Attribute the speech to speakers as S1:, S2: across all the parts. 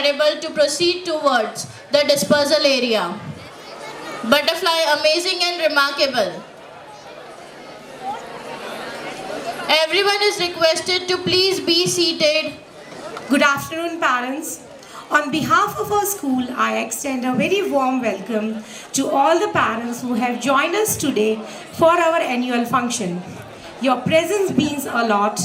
S1: audible to proceed towards the dispersal area. Butterfly amazing and remarkable. Everyone is requested to please be seated.
S2: Good afternoon, parents. On behalf of our school, I extend a very warm welcome to all the parents who have joined us today for our annual function. Your presence means a lot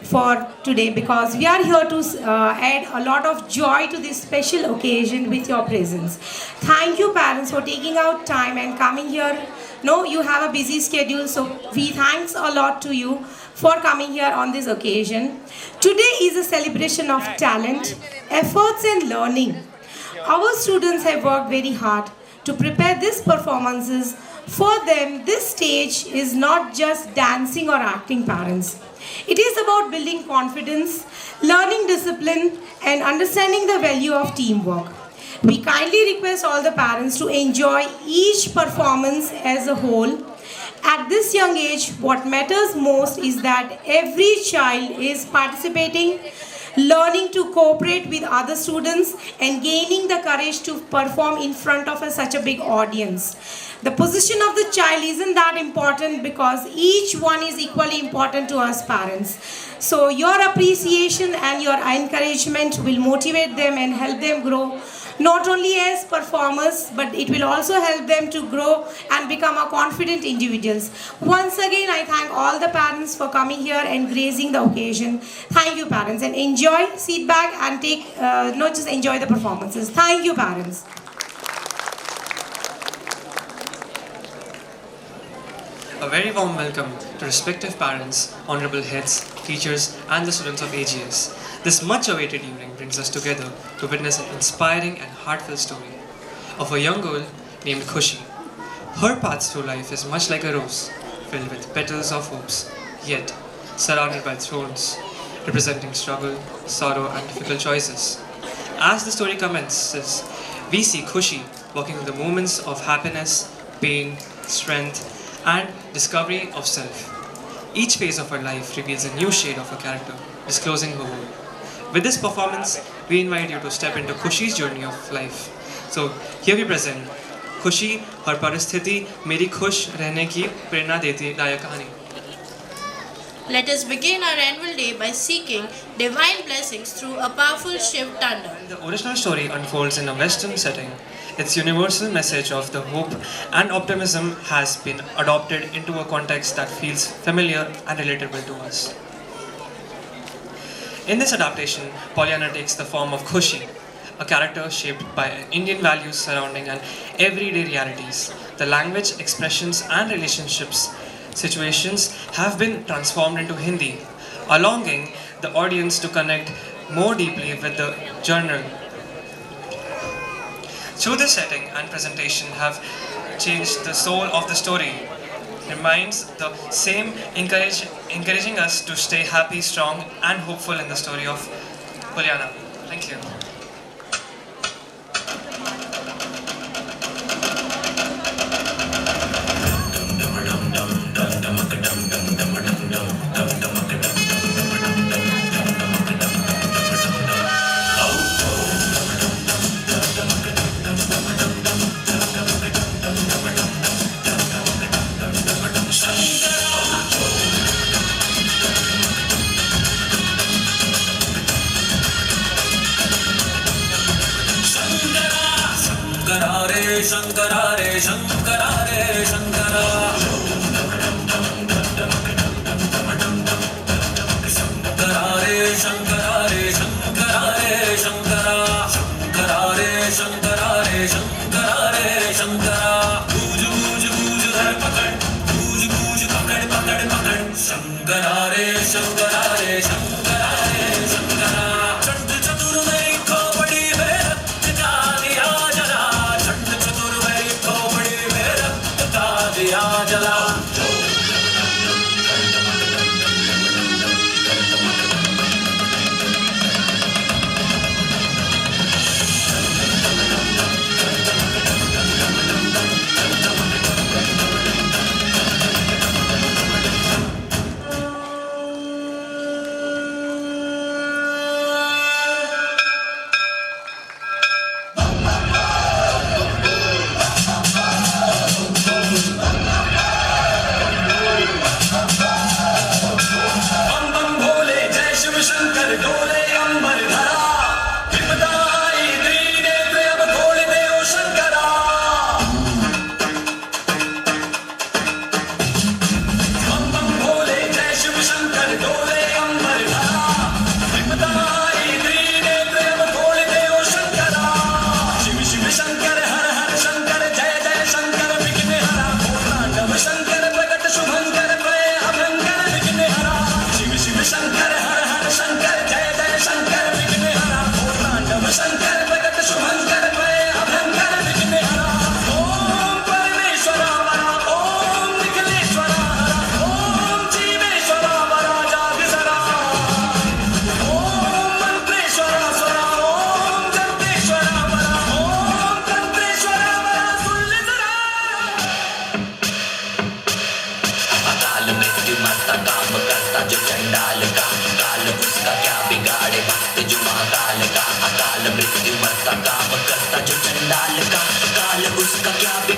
S2: for today because we are here to add a lot of joy to this special occasion with your presence. Thank you, parents, for taking out time and coming here. No, you have a busy schedule, so we thanks a lot to you for coming here on this occasion. Today is a celebration of talent, efforts and learning. Our students have worked very hard to prepare these performances. For them, this stage is not just dancing or acting, parents. It is about building confidence, learning discipline and understanding the value of teamwork. We kindly request all the parents to enjoy each performance as a whole. At this young age, what matters most is that every child is participating, learning to cooperate with other students and gaining the courage to perform in front of such a big audience. The position of the child isn't that important because each one is equally important to us parents. So your appreciation and your encouragement will motivate them and help them grow not only as performers, but it will also help them to grow and become a confident individuals. Once again, I thank all the parents for coming here and gracing the occasion. Thank you, parents, and enjoy, sit back and take, not just enjoy the performances. Thank you, parents.
S3: A very warm welcome to respective parents, honorable heads, teachers, and the students of AGS. This much-awaited evening brings us together to witness an inspiring and heartfelt story of a young girl named Khushi. Her path through life is much like a rose, filled with petals of hopes, yet surrounded by thorns, representing struggle, sorrow, and difficult choices. As the story commences, we see Khushi walking through the moments of happiness, pain, strength, and discovery of self. Each phase of her life reveals a new shade of her character, disclosing her world. With this performance, we invite you to step into Khushi's journey of life. So here we present Khushi, her paristhiti, मेरी खुश रहने की प्रेरणा देती लायक कहानी.
S1: Let us begin our annual day by seeking divine blessings through a powerful Shiv Tanda.
S3: The original story unfolds in a Western setting. Its universal message of the hope and optimism has been adopted into a context that feels familiar and relatable to us. In this adaptation, Pollyanna takes the form of Khushi, a character shaped by Indian values surrounding an everyday realities. The language, expressions, and relationships situations have been transformed into Hindi, allowing the audience to connect more deeply with the journal. Through this setting and presentation have changed the soul of the story, remains the same, encouraging us to stay happy, strong, and hopeful in the story of Pollyanna. Thank you.
S4: Shankara Re Shankara Re Shankara Shankara Re Shankara Re Shankara Re Shankara Shankara Re Shankara Re Shankara Re Shankara Booj booj booj dhar pakad booj booj pakad pakad pakad Shankara Re Shankara Re Shankara Re Shankara Chand chatur mein khopadi mein ratt ka diya jala Chand chatur mein khopadi mein ratt ka diya jala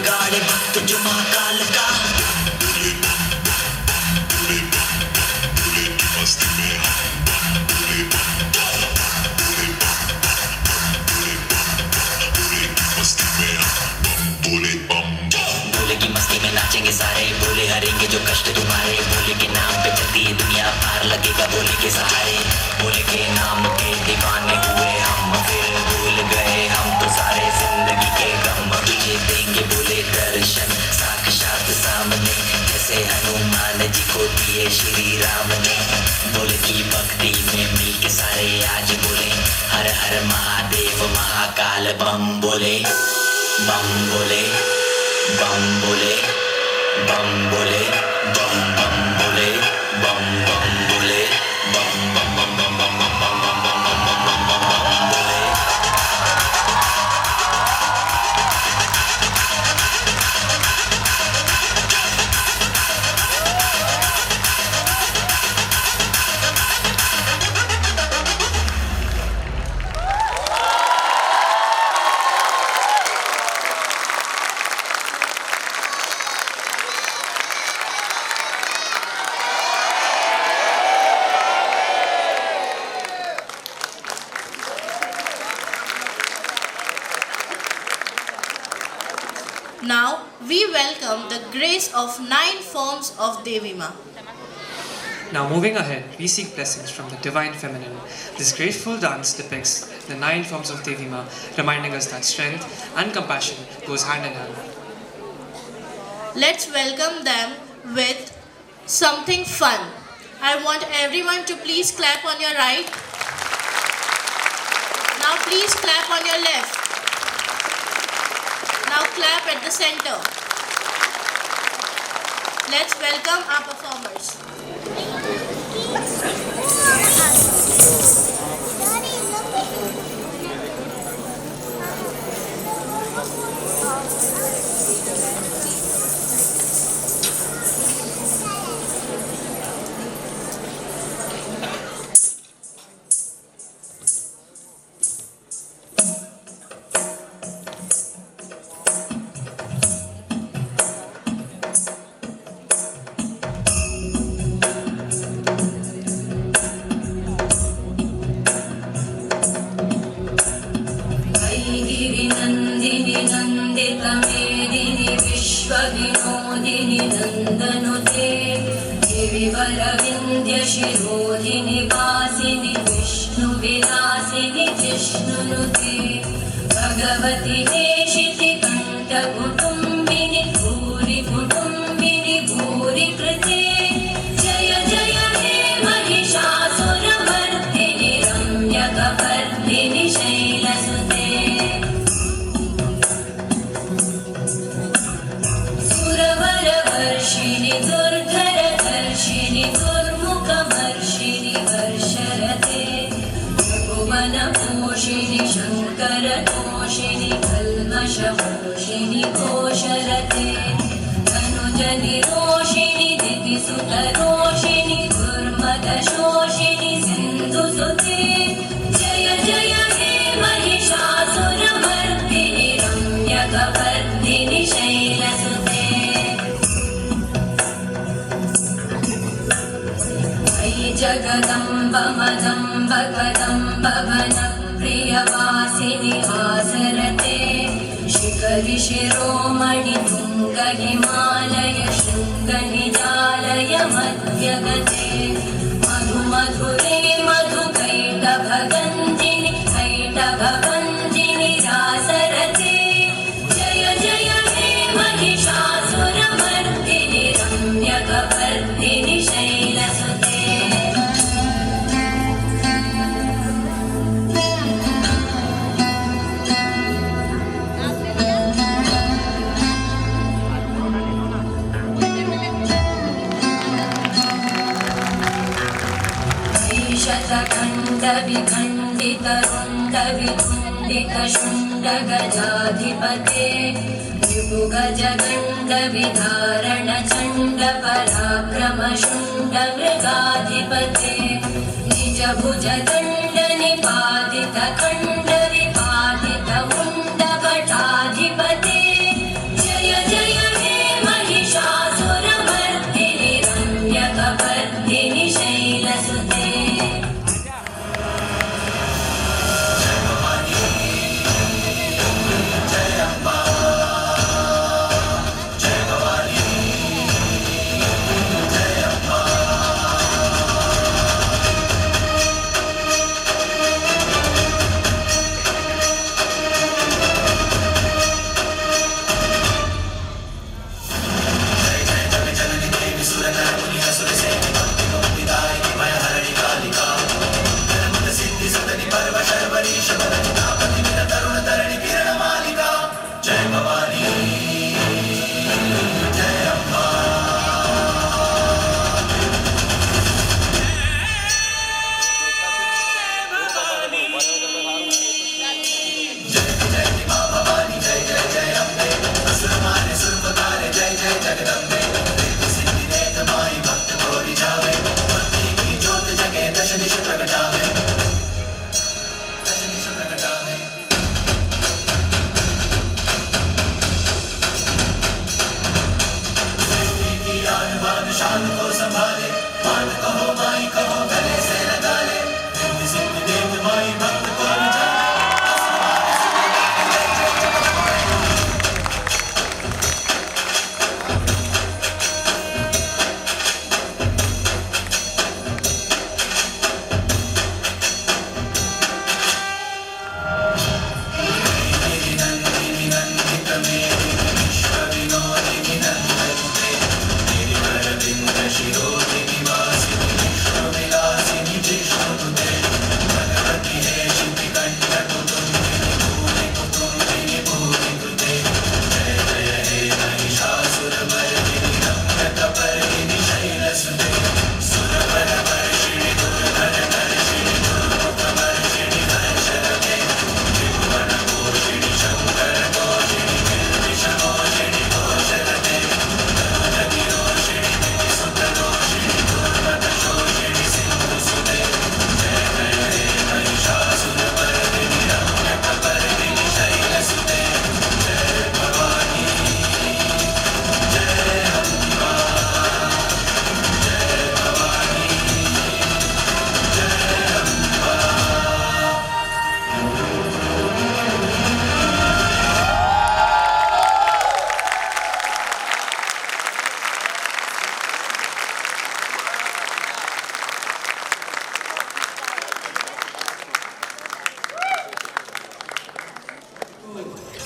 S5: बिगाड़े भक्त जो महाकाल का भोले की मस्ती में नाचेंगे सारे भोले हरेंगे जो कष्ट तुम्हारे भोले के नाम पे चलती है दुनिया पार लगेगा भोले के सहारे भोले के नाम के दीवाने हुए हम फिर भूल गए हम तो सारे जिंदगी के गम तुझे देंगे भोले दर्शन साक्षात सामने जैसे हनुमान जी को दिए श्री राम ने भोले की भक्ति में मिल के सारे आज बोले हर हर महादेव महाकाल बम बोले बम बोले बम बोले बम बोले बम बम बोले बम बम बोले बम बम बम बम बम बम बम बम बम बम बोले
S1: Now we welcome the grace of 9 forms of Devi Ma.
S3: Now moving ahead, we seek blessings from the Divine Feminine. This graceful dance depicts the 9 forms of Devi Ma, reminding us that strength and compassion goes hand in hand.
S1: Let's welcome them with something fun. I want everyone to please clap on your right. Now please clap on your left. Now clap at the center. Let's welcome our performers.
S6: विश्वविनोदिनि नन्दनुते देवि वरविन्द्यशिरोधिनि वासिनि विष्णुविलासिनि जिष्णुनुते भगवति देशिति कण्ठकुटुम्बिनि भूरि कुटुम्बिनि भूरि कृते जय जय हे महिषासुरमर्दिनि रम्यकपर्दिनि शैलसुते वर्षिणि दुर्धरदर्शिनि दुर्मुखवर्षिणि वर्षरते भुवनपोषिणि शङ्करतोषिणि कल्मषपोषिणि कोशरते धनुजनिरोषिणि दितिसुतरोषिणि दुर्मदशोषिणि सिन्धुसुते जय जय हे महिषासुरमर्दिनि रम्यकपर्दिनि शैलसुते जगदम्ब मदम्ब कदम्ब वनप्रियवासिनि आसरते शिखरि शिरोमणि तुङ्ग हिमालय शृङ्गनिजालय मध्यगते मधु मधुरे मधुकैटभगञ्जिनि कैटभगञ्जिनि रासरते जय जय हे महिषासुरमर्दिनि रम्यकपर्दिनि शैलसुते विखण्डितरुण्डविखण्डितशुण्डगजाधिपते विभुगजगण्डविधारणचण्डपराक्रमशुण्डमृगाधिपते निजभुजदण्डनिपातितखण्डविपातितमुण्डभटाधिपते जय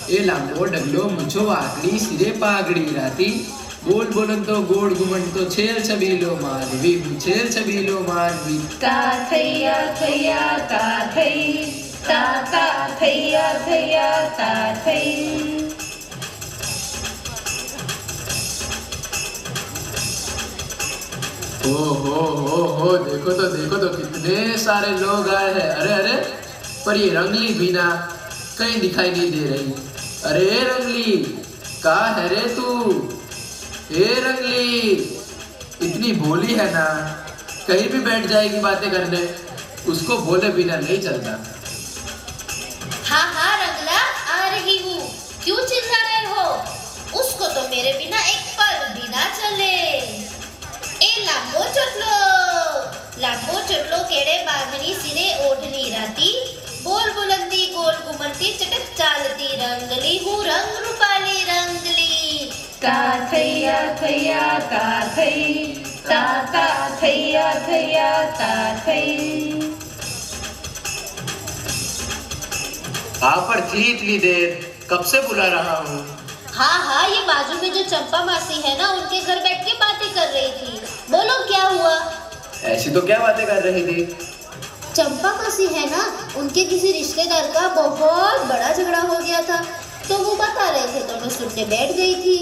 S7: ए लांबो डगलो मुछो वाकड़ी सिरे पागड़ी राती बोल बोलन तो गोड़ घुमन तो छेल छबीलो मानवी छेल छबीलो मानवी
S6: ता थैया थैया ता थै ता थैया थैया ता थै।
S7: हो देखो तो कितने सारे लोग आए हैं। अरे अरे पर ये रंगली बीना कहीं दिखाई नहीं दे रही। अरे रंगली कहाँ है रे तू? ए रंगली इतनी भोली है ना, कहीं भी बैठ जाएगी बातें करने, उसको बोले बिना नहीं चलता।
S8: हाँ हाँ रंगला आ रही हूँ, क्यों चिल्ला रहे हो? उसको तो मेरे बिना एक पल भी ना चले। ए लांबो चटलो केड़े बांधनी सिरे ओढ़नी राती बोल बुलंदी गोल घुमरती चटक चालती रंगली हूँ रंग रूपाली रंगली।
S6: ता थैया थैया ता थै ता थैया थैया ता थै।
S7: आप पर थी इतनी देर, कब से बुला रहा हूँ।
S8: हाँ ये बाजू में जो चंपा मासी है ना, उनके घर बैठ के बातें कर रही थी। बोलो क्या हुआ?
S7: ऐसी तो क्या बातें कर रही थी?
S8: चंपा मासी है ना, उनके किसी रिश्तेदार का बहुत बड़ा झगड़ा हो गया था, तो वो बता रहे थे तो मैं सुनने बैठ गई थी।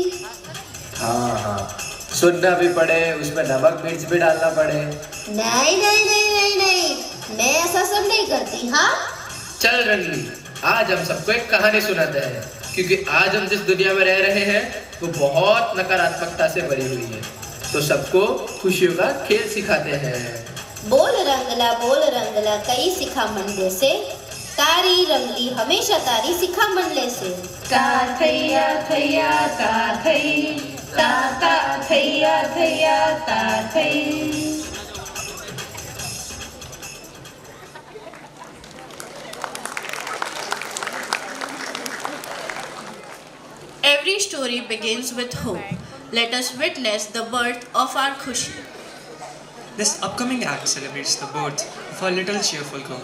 S7: हाँ सुनना भी पड़े, उसमें नमक मिर्च भी डालना पड़े।
S8: नहीं, मैं ऐसा सब नहीं करती। हाँ
S7: चल रंगली, आज हम सबको एक कहानी सुनाते हैं, क्योंकि आज हम जिस दुनिया में रह रहे हैं वो बहुत नकारात्मकता से भरी हुई है, तो सबको खुशियों का खेल सिखाते हैं।
S8: बोल रंगला कई सिखा मंडे से, तारी रंगली हमेशा तारी सिखा मंडले से।
S6: ता थैया थैया ता थै ता थैया थैया ता थै।
S1: Every story begins with hope. Let us witness the birth of our Khushi.
S3: This upcoming act celebrates the birth of a little cheerful girl,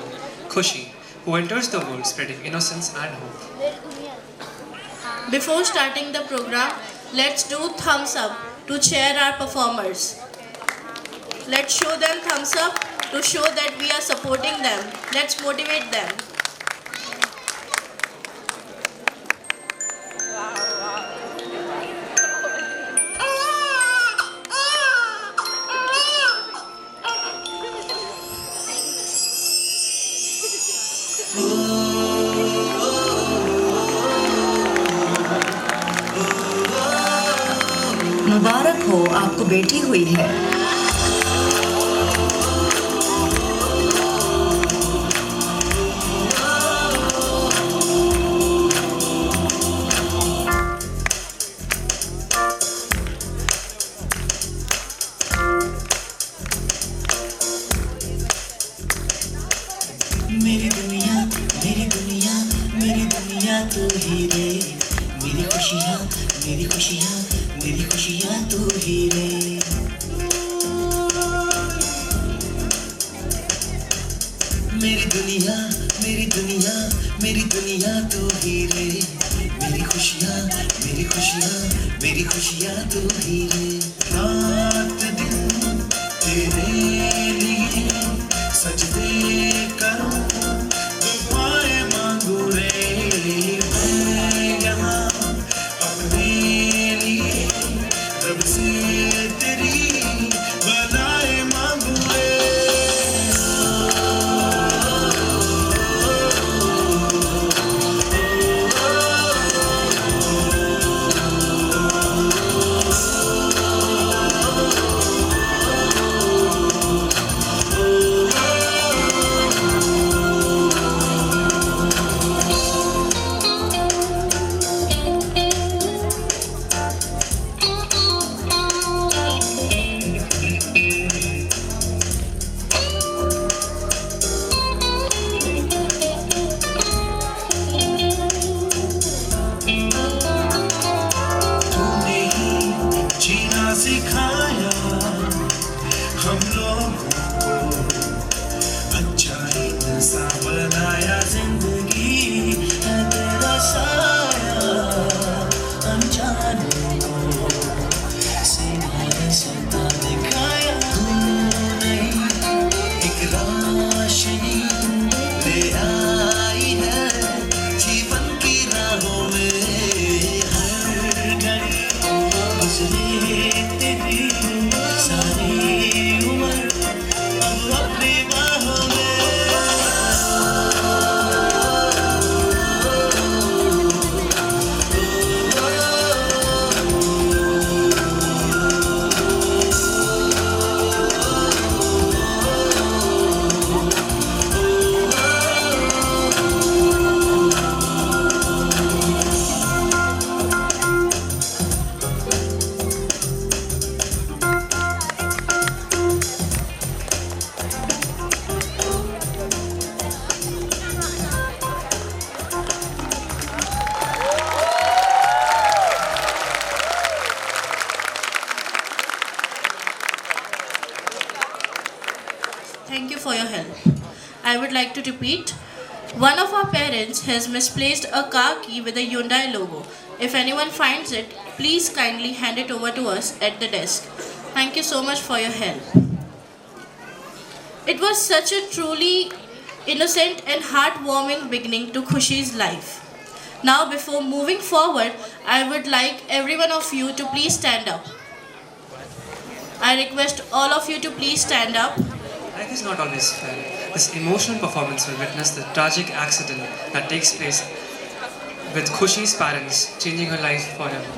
S3: Khushi, who enters the world spreading innocence and hope.
S1: Before starting the program, let's do thumbs up to cheer our performers. Let's show them thumbs up to show that we are supporting them. Let's motivate them.
S9: मुबारक हो, आपको बेटी हुई है।
S5: मेरी दुनिया तू ही रे, मेरी खुशियाँ तू ही रे। मेरी दुनिया तू ही रे, मेरी खुशियाँ तू ही रे। रात दिन तेरे लिए सजदे करूं, दुआएं मांगू रे, मैं यहाँ अपने लिए रब से तेरी बनाए मांगू रे।
S1: for your help. I would like to repeat. One of our parents has misplaced a car key with a Hyundai logo. If anyone finds it, please kindly hand it over to us at the desk. Thank you so much for your help. It was such a truly innocent and heartwarming beginning to Khushi's life. Now, before moving forward, I would like every one of you to please stand up. I request all of you to please stand up.
S3: Life is not always fair. This emotional performance will witness the tragic accident that takes place with Khushi's parents, changing her life forever.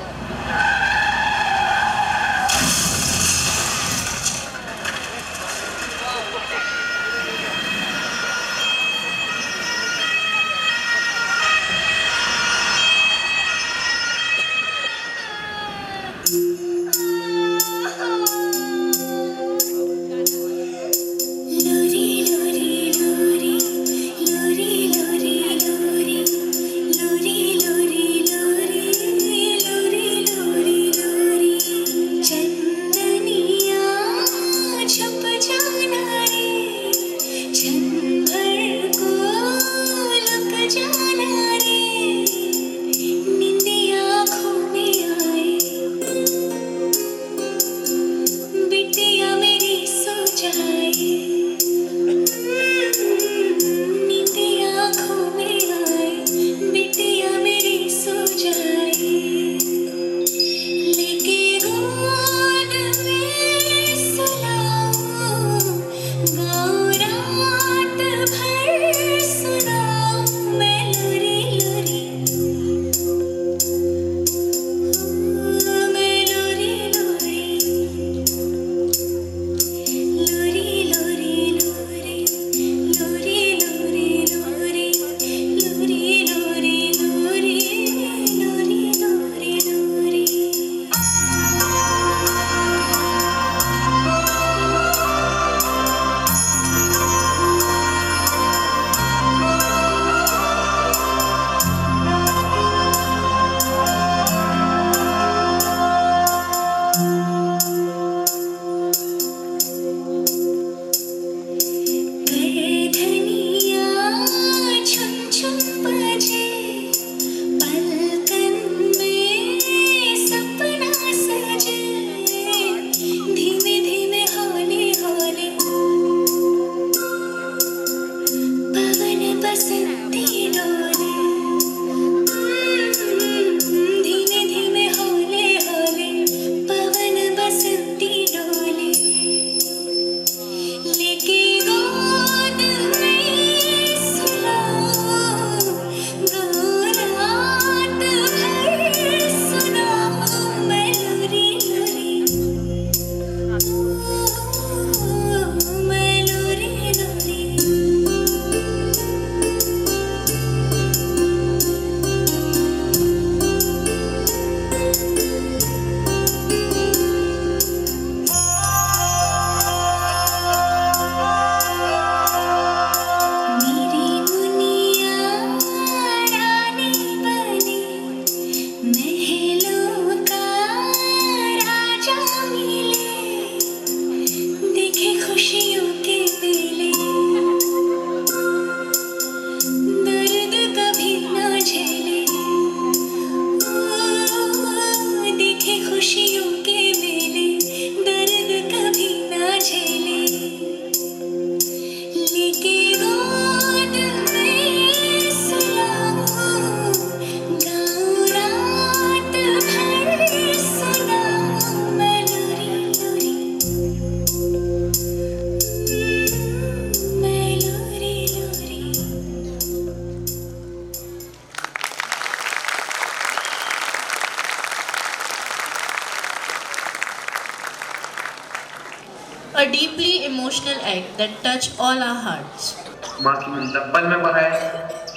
S1: A deeply emotional act that touched all our hearts.
S7: माँ की ममता पल में बहाए,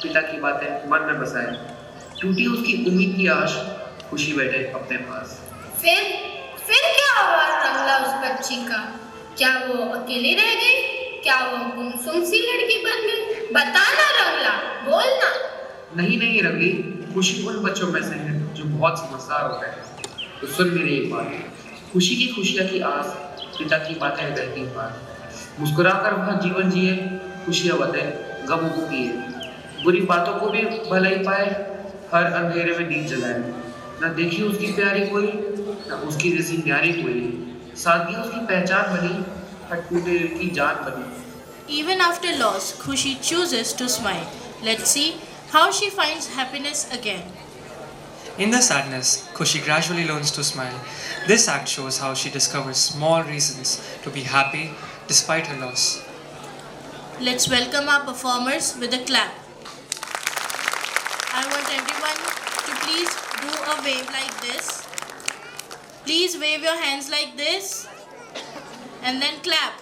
S7: पिता की बातें मन में बसाए, टूटी उसकी उम्मीद की आश, खुशी बैठे अपने पास।
S8: फिर क्या हुआ रंगला उस बच्ची का? क्या वो अकेली रह गई? क्या वो गुमसुम सी लड़की बन गई? बताना रंगला, बोलना।
S7: नहीं रंगली, खुशी उन बच्चों में से है जो बहुत समझदार होते हैं। तो सुन मेरी एक बात, खुशी की खुशियाँ की आस, पिता की बातें रहती पास। मुस्कुराकर वह जीवन जिए, खुशियाँ बातें गमों को पिए, बुरी बातों को भी भला ही पाए, हर अंधेरे में दीप जलाए। न देखी उसकी प्यारी कोई, न उसकी जैसी न्यारी कोई, सादगी उसकी पहचान बनी, हट टूटे दिल की जान बनी।
S1: Even after loss, Khushi chooses to smile. Let's see how she finds happiness again.
S3: In the sadness, Khushi gradually learns to smile. This act shows how she discovers small reasons to be happy despite her loss.
S1: Let's welcome our performers with a clap. I want everyone to please do a wave like this. Please wave your hands like this and then clap.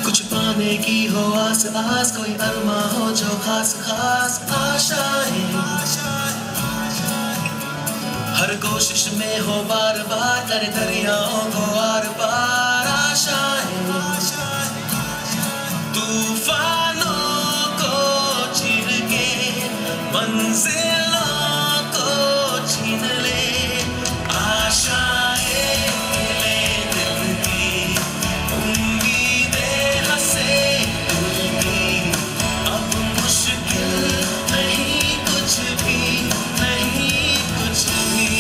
S4: कुछ पाने की हो आस आस, कोई अरमा हो जो खास खास आशाएं, हर कोशिश में हो बार बार कर दरियाओं को आर पार आशाएं, तूफानों को चीर के मंजिलों को छीन ले आशाएं, ले दिल की उम्मीदें हंसे दिल की, अब मुश्किल नहीं कुछ भी, नहीं कुछ भी,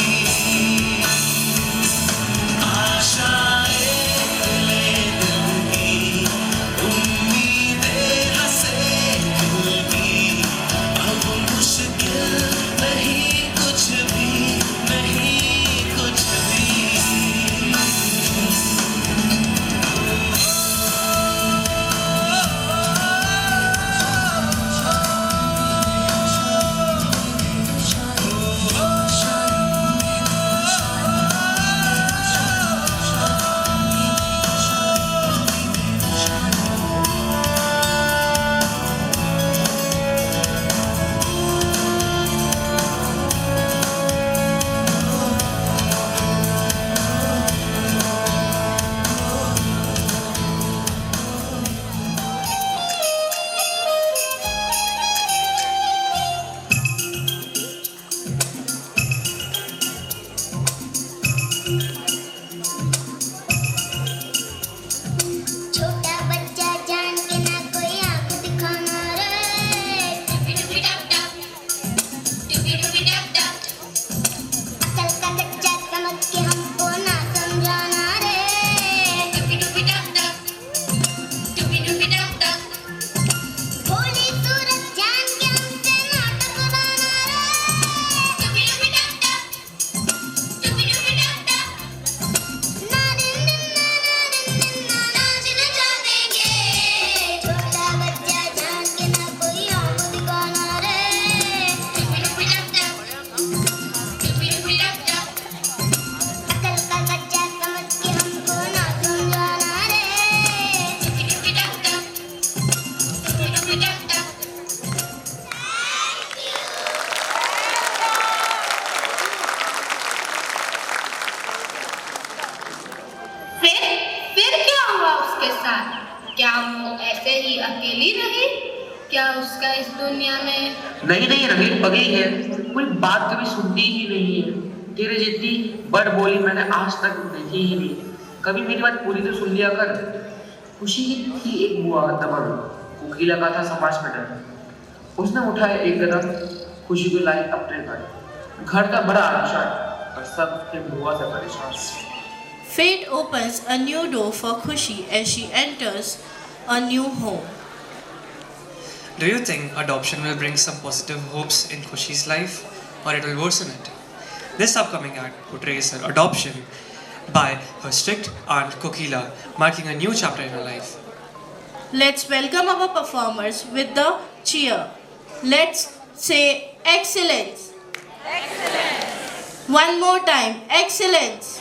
S4: आशाएं ले दिल की उम्मीदें हंसे दिल की, अब मुश्किल नहीं कुछ भी, नहीं कुछ भी।
S8: छोटा बच्चा जान के ना कोई आंख दिखाना रे, टुपी टुपी टप टप, टुपी टुपी टप टप, अकल का कच्चा समझ के हमको ना समझाना रे, टुपी टुपी टप टप, टुपी टुपी टप टप, भोली सूरत जान के हमसे नाटक बनाना रे, टुपी टुपी टप टप, टुपी टुपी टप टप, नाच नचा देंगे, छोटा बच्चा जान के ना कोई आंख दिखाना रे, टुपी टुपी टप टप, टुपी टुपी टप टप, अकल का कच्चा समझ के हमको ना समझाना रे, टुपी टुपी टप टप, टुपी टुपी टप टप। फिर क्या हुआ उसके साथ? क्या वो ऐसे ही अकेली रही? क्या उसका इस दुनिया में
S7: नहीं नहीं रंगीन पगली है, कोई बात कभी सुनती ही नहीं है। तेरे जितनी बड़ बोली मैंने आज तक देखी ही नहीं। कभी मेरी बात पूरी तो सुन लिया कर। खुशी की एक बुआ दबंग कोकिला का था समाज में डर। उसने उठाया एक कदम, खुशी को लाई अपने घर का बड़ा आलिशान, और सब के बुआ से परेशान।
S1: Fate opens a new door for Khushi as she enters a new home.
S3: Do you think adoption will bring some positive hopes in Khushi's life, or it will worsen it? This upcoming act portrays her adoption by her strict aunt Kokila, marking a new chapter in her life.
S1: Let's welcome our performers with the cheer. Let's say excellence. Excellence. One more time, excellence.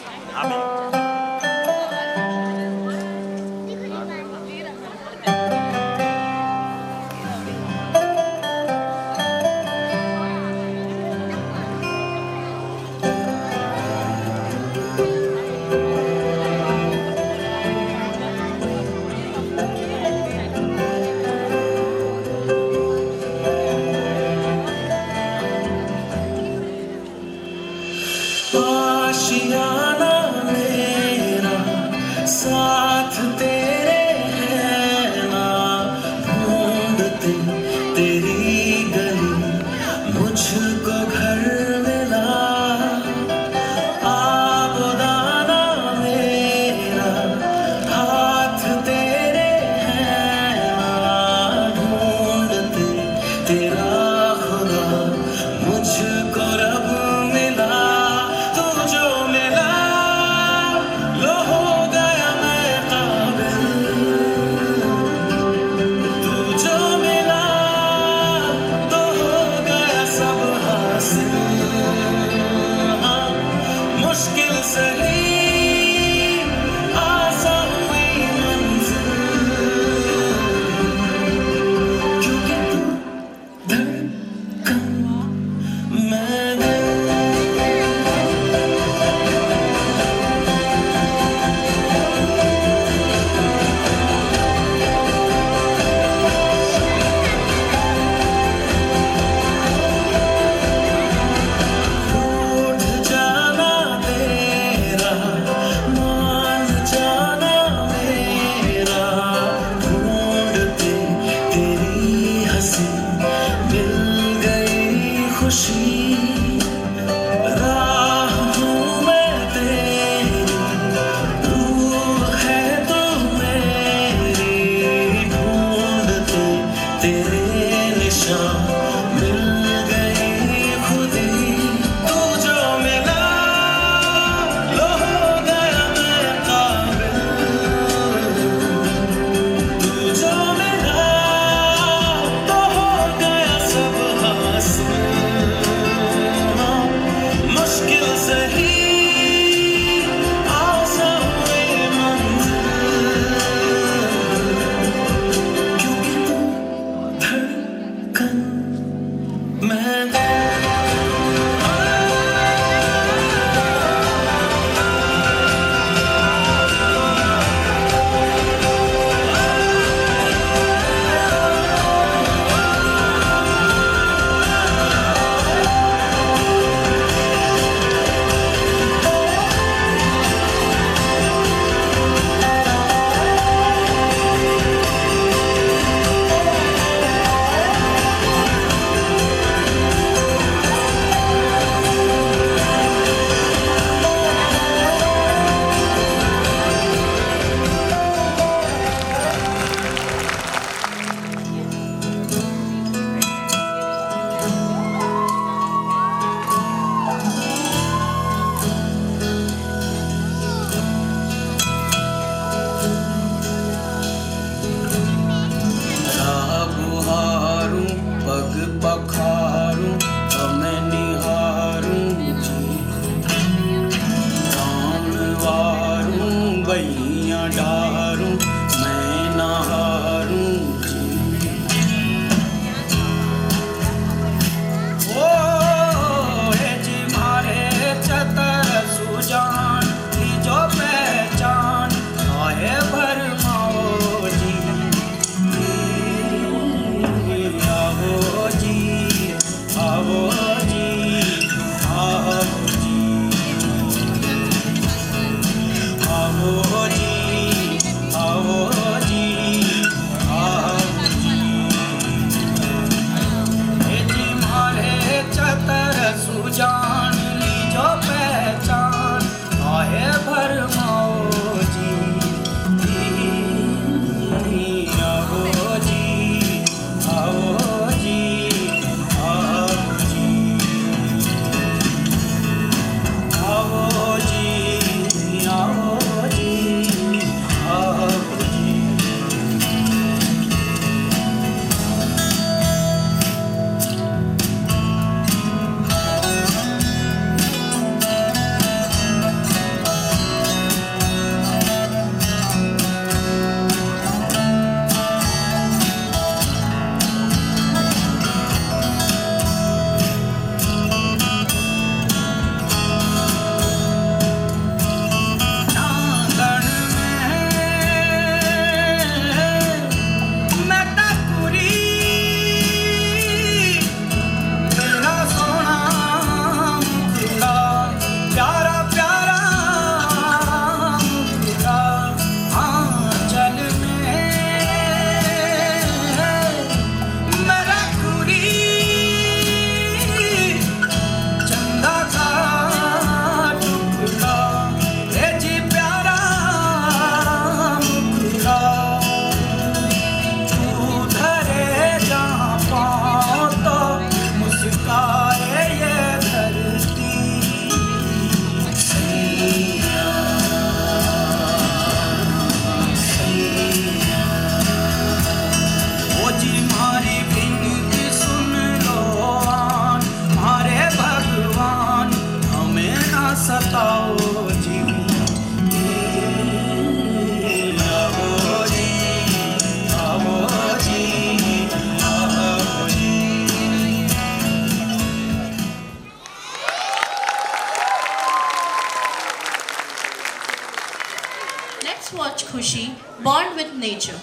S1: Let's watch Khushi bond with nature.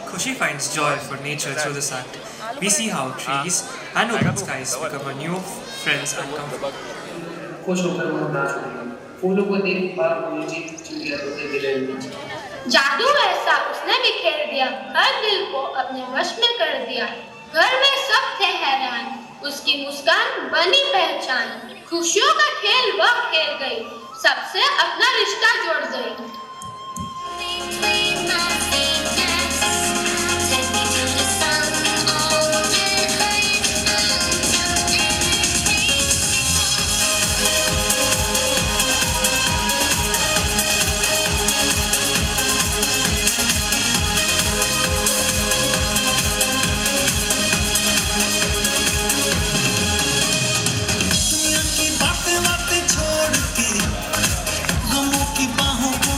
S3: Khushi finds joy for nature through this act. We see how trees and open skies become her new friends and comfort.
S7: खुश होकर वो नाच रही है। फूलों को देख बार गुरुजी चुड़िया तोते गिरे हुए।
S6: जादू ऐसा उसने बिखेर दिया, हर दिल को अपने वश में कर दिया। घर में सब थे हैरान, उसकी मुस्कान बनी पहचान। खुशियों का खेल वह खेल गई, सबसे अपना रिश्ता जोड़ गई।
S4: दुनिया की बातें बातें छोड़ के गमों की बाहों को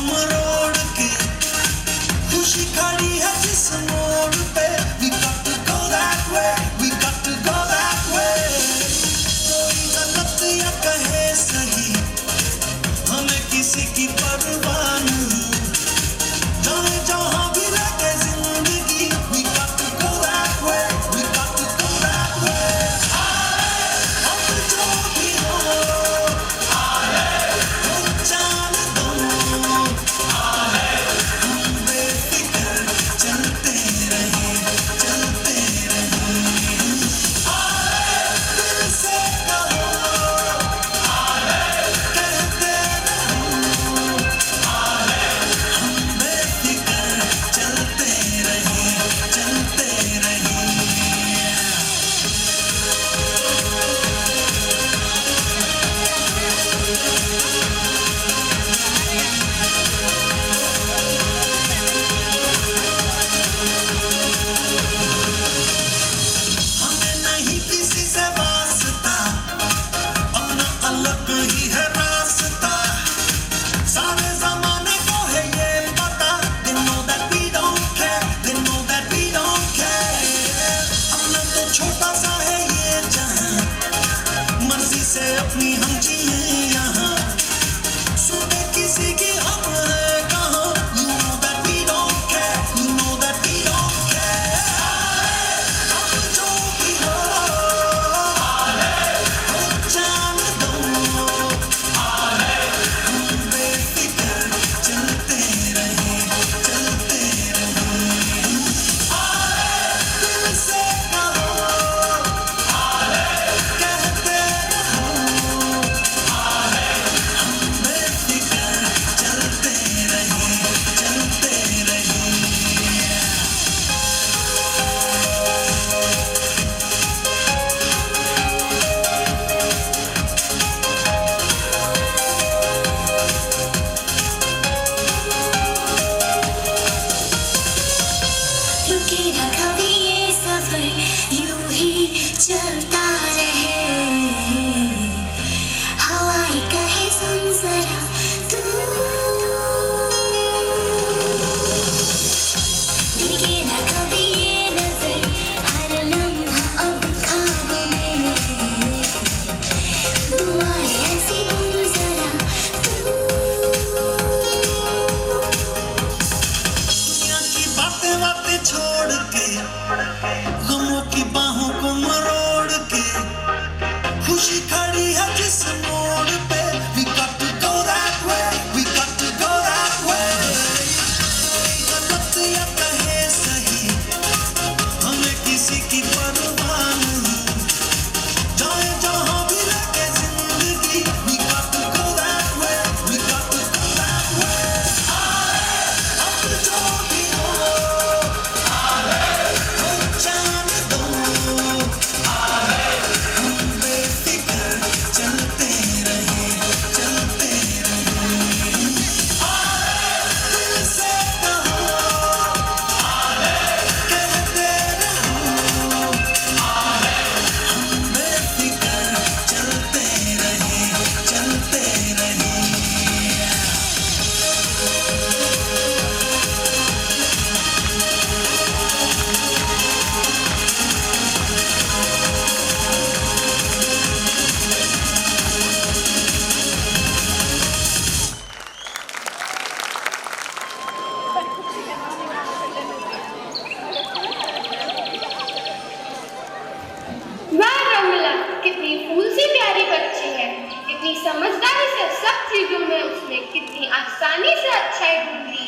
S6: समझदारी से सब चीजों में उसने कितनी आसानी से अच्छाई ढूंढ ली।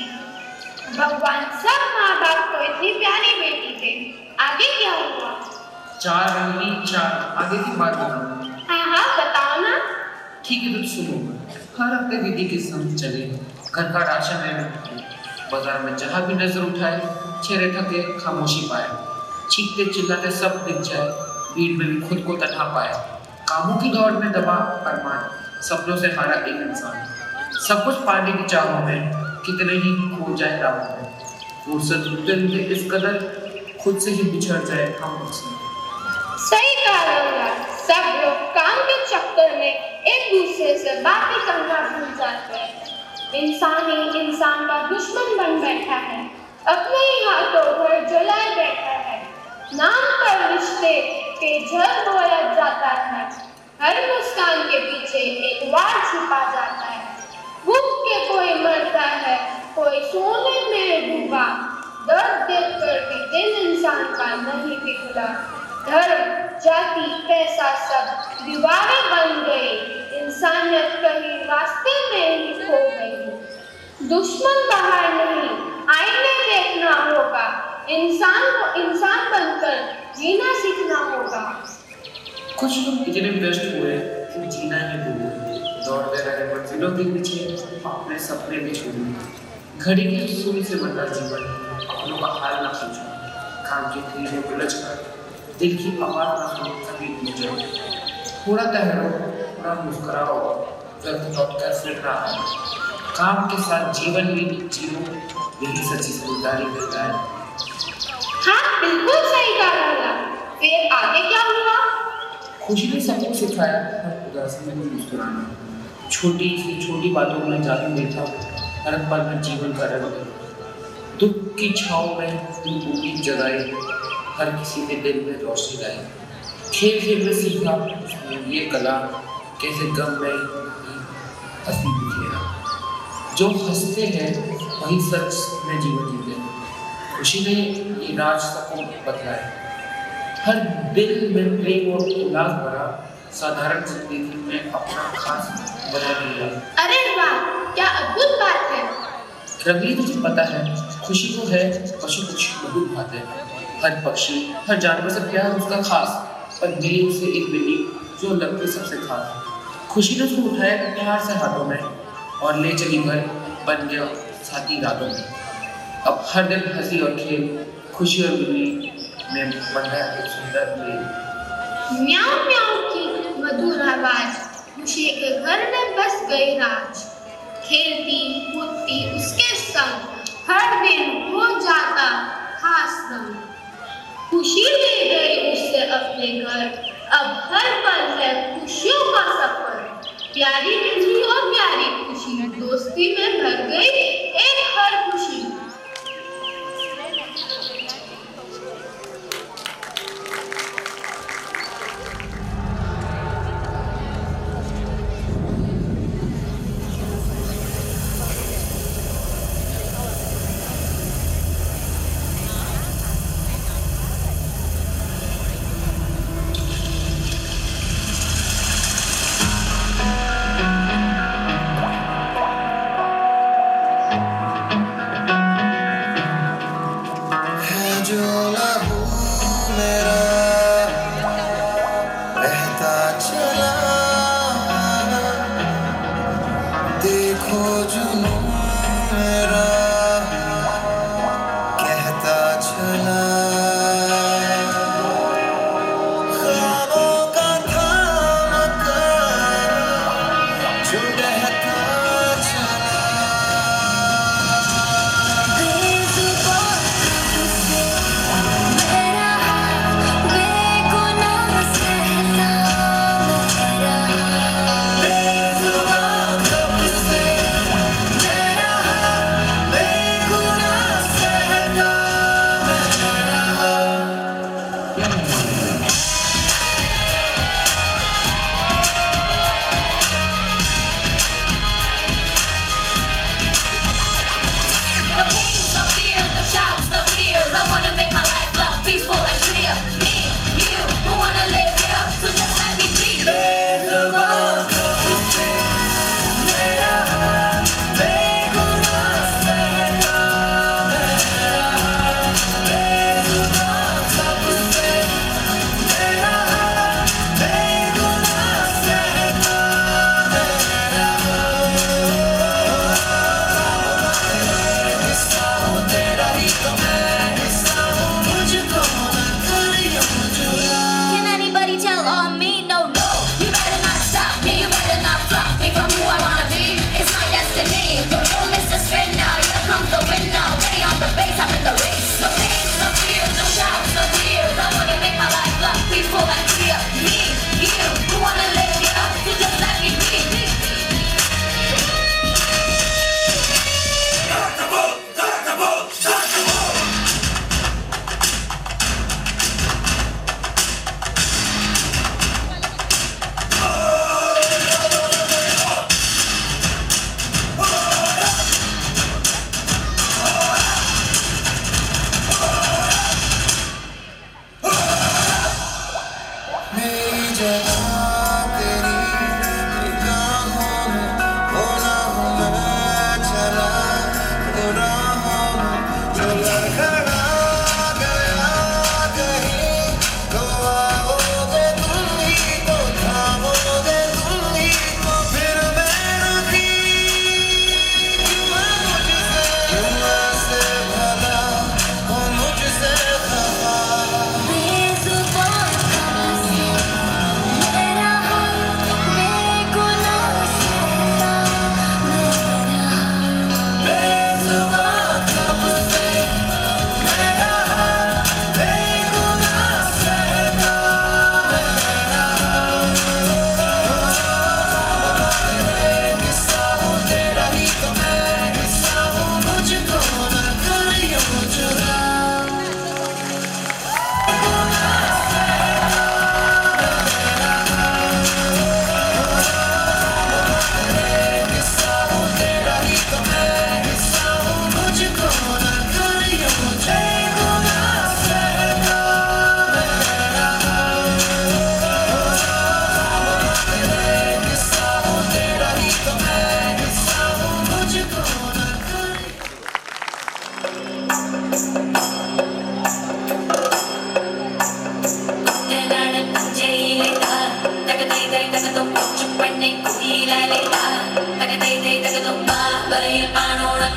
S6: भगवान सब माँ बाप को इतनी प्यारी बेटी थे। आगे क्या हुआ?
S7: 4 रंगली 4 आगे की बात बताओ।
S6: हाँ बताओ ना।
S7: ठीक है तो सुनो। हर हफ्ते दीदी के संग चले, घर का राशन लेने, बाजार में जहाँ भी नजर उठाए चेहरे थके खामोशी पाए, चीखते चिल्लाते सब दिख जाए, भीड़ में भी खुद को तन्हा पाए, कामों की दौड़ में दबा अरमान, सपनों से हारा एक इंसान, सब कुछ पाने की चाहों में कितने ही खो जाए राहों में, फुर्सत मिलते इस कदर खुद से ही बिछड़ जाए हम उससे।
S6: सही कहा रंगा, सब लोग काम के चक्कर में एक दूसरे से बातें करना भूल जाते हैं। इंसान ही इंसान का दुश्मन बन बैठा है, अपने ही हाथों पर जलाए बैठा है। नाम पर रिश्ते के जल बोया जाता है, हर मुस्कान के पीछे एक वार छिपा जाता है। भूख के कोई मरता है, कोई सोने में डूबा, दर्द देख कर भी दिल इंसान का नहीं पिघला। धर्म जाति पैसा सब दीवारें बन गई, इंसानियत कहीं रास्ते में ही खो गई। दुश्मन बाहर नहीं, आईने देखना होगा, इंसान को इंसान बनकर जीना सीखना होगा।
S7: कुछ लोग इतने व्यस्त हुए कि जीना ही भूल गए, दौड़ते रहे मंजिलों के पीछे, अपने सपने भी छोड़ दिए। घड़ी की सुई से बंधा जीवन, अपनों का हाल ना पूछो, काम की भीड़ में उलझ कर दिल की आवाज ना सुनो कभी मुझे। थोड़ा ठहरो, थोड़ा मुस्कुराओ, फिर लौट कर फिर ना आओ। काम के साथ जीवन भी जियो, यही सच्ची समझदारी देता है।
S6: हाँ बिल्कुल सही कहा। फिर आगे क्या हुआ?
S7: खुशी ने सबको सिखाया हर उदासी में मुस्कुराना, छोटी सी छोटी बातों में जादू देखा, हर पल में जीवन का रंग, दुख की छाँव में उम्मीद जगाई, हर किसी के दिल में रोशनी लाई। खेल खेल में सीखा ये कला, कैसे गम में हंसी बिखेरा। जो हंसते हैं वही सच में जीवन जीते हैं। खुशी ने ये राज सबको बतलाया, हर दिल में प्रेम और उल्लास भरा, साधारण जिंदगी में अपना खास बना लिया।
S6: अरे वाह, क्या अद्भुत बात है।
S7: रंगली तुझे पता है, खुशी को है पशु पक्षी बहुत भाते हैं, हर पक्षी हर जानवर से प्यार उसका खास, पर मिली उसे एक बिल्ली जो लगती सबसे खास। खुशी ने उसको उठाया प्यार से हाथों में और ले चली घर, बन गया साथी रातों में। अब हर दिन हंसी और खेल, खुशी और बिल्ली में बन गया एक सुंदर मेल।
S6: म्याऊं म्याऊं की मधुर आवाज खुशी के घर में बस गई राज। खेलती कूदती उसके संग, हर दिन हो जाता खास रंग। खुशी ले गई उससे अपने घर, अब हर पल है खुशियों का सफर। प्यारी बिल्ली और प्यारी खुशी, दोस्ती में भर गई एक हर खुशी।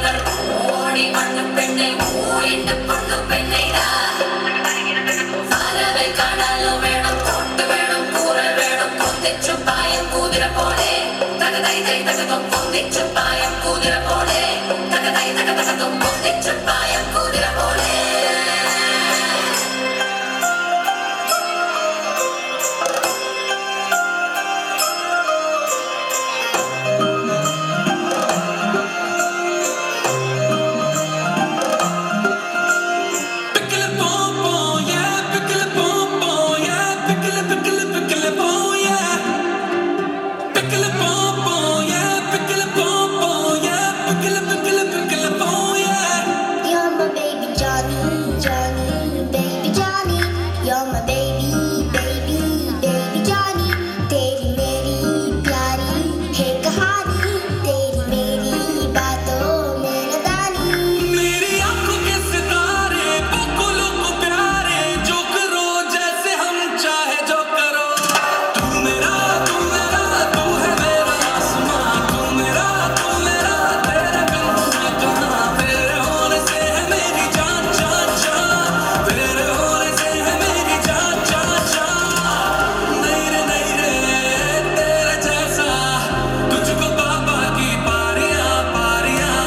S5: കാണോടങ്ങൾ ഓടി മണ്ണു പെണ്ണെ ഓയിന്റെ പൊണ്ണു പെണ്ണൈതാ ആരവെ കാണാലോ വേണം കൊണ്ട് വേണം കൂറ വേണം കൊന്തിച്ചു പായം കുതിര പോലെ തകതൈ തൈ തകതും കൊന്തിച്ചു പായം കുതിര പോലെ തകതൈ തകതും കൊന്തിച്ചു പായം കുതിര പോലെ
S8: You're my baby Johnny, Johnny, baby Johnny. You're my baby, baby, baby Johnny. तेरी मेरी प्यारी है कहानी, तेरी मेरी बातों में नदानी.
S4: मेरी आंखों के सितारे पकुलों को प्यारे जो करो जैसे हम चाहे जो करो तू मेरा तू है मेरा आसमां तू मेरा तेरे बिन मैं कहाँ तेरे होने से है मेरी जान जान जान तेरे होने से है मेरी जान जान जान नहीं रे तेरे जैसा तुझको बाबा की पारियां पारियां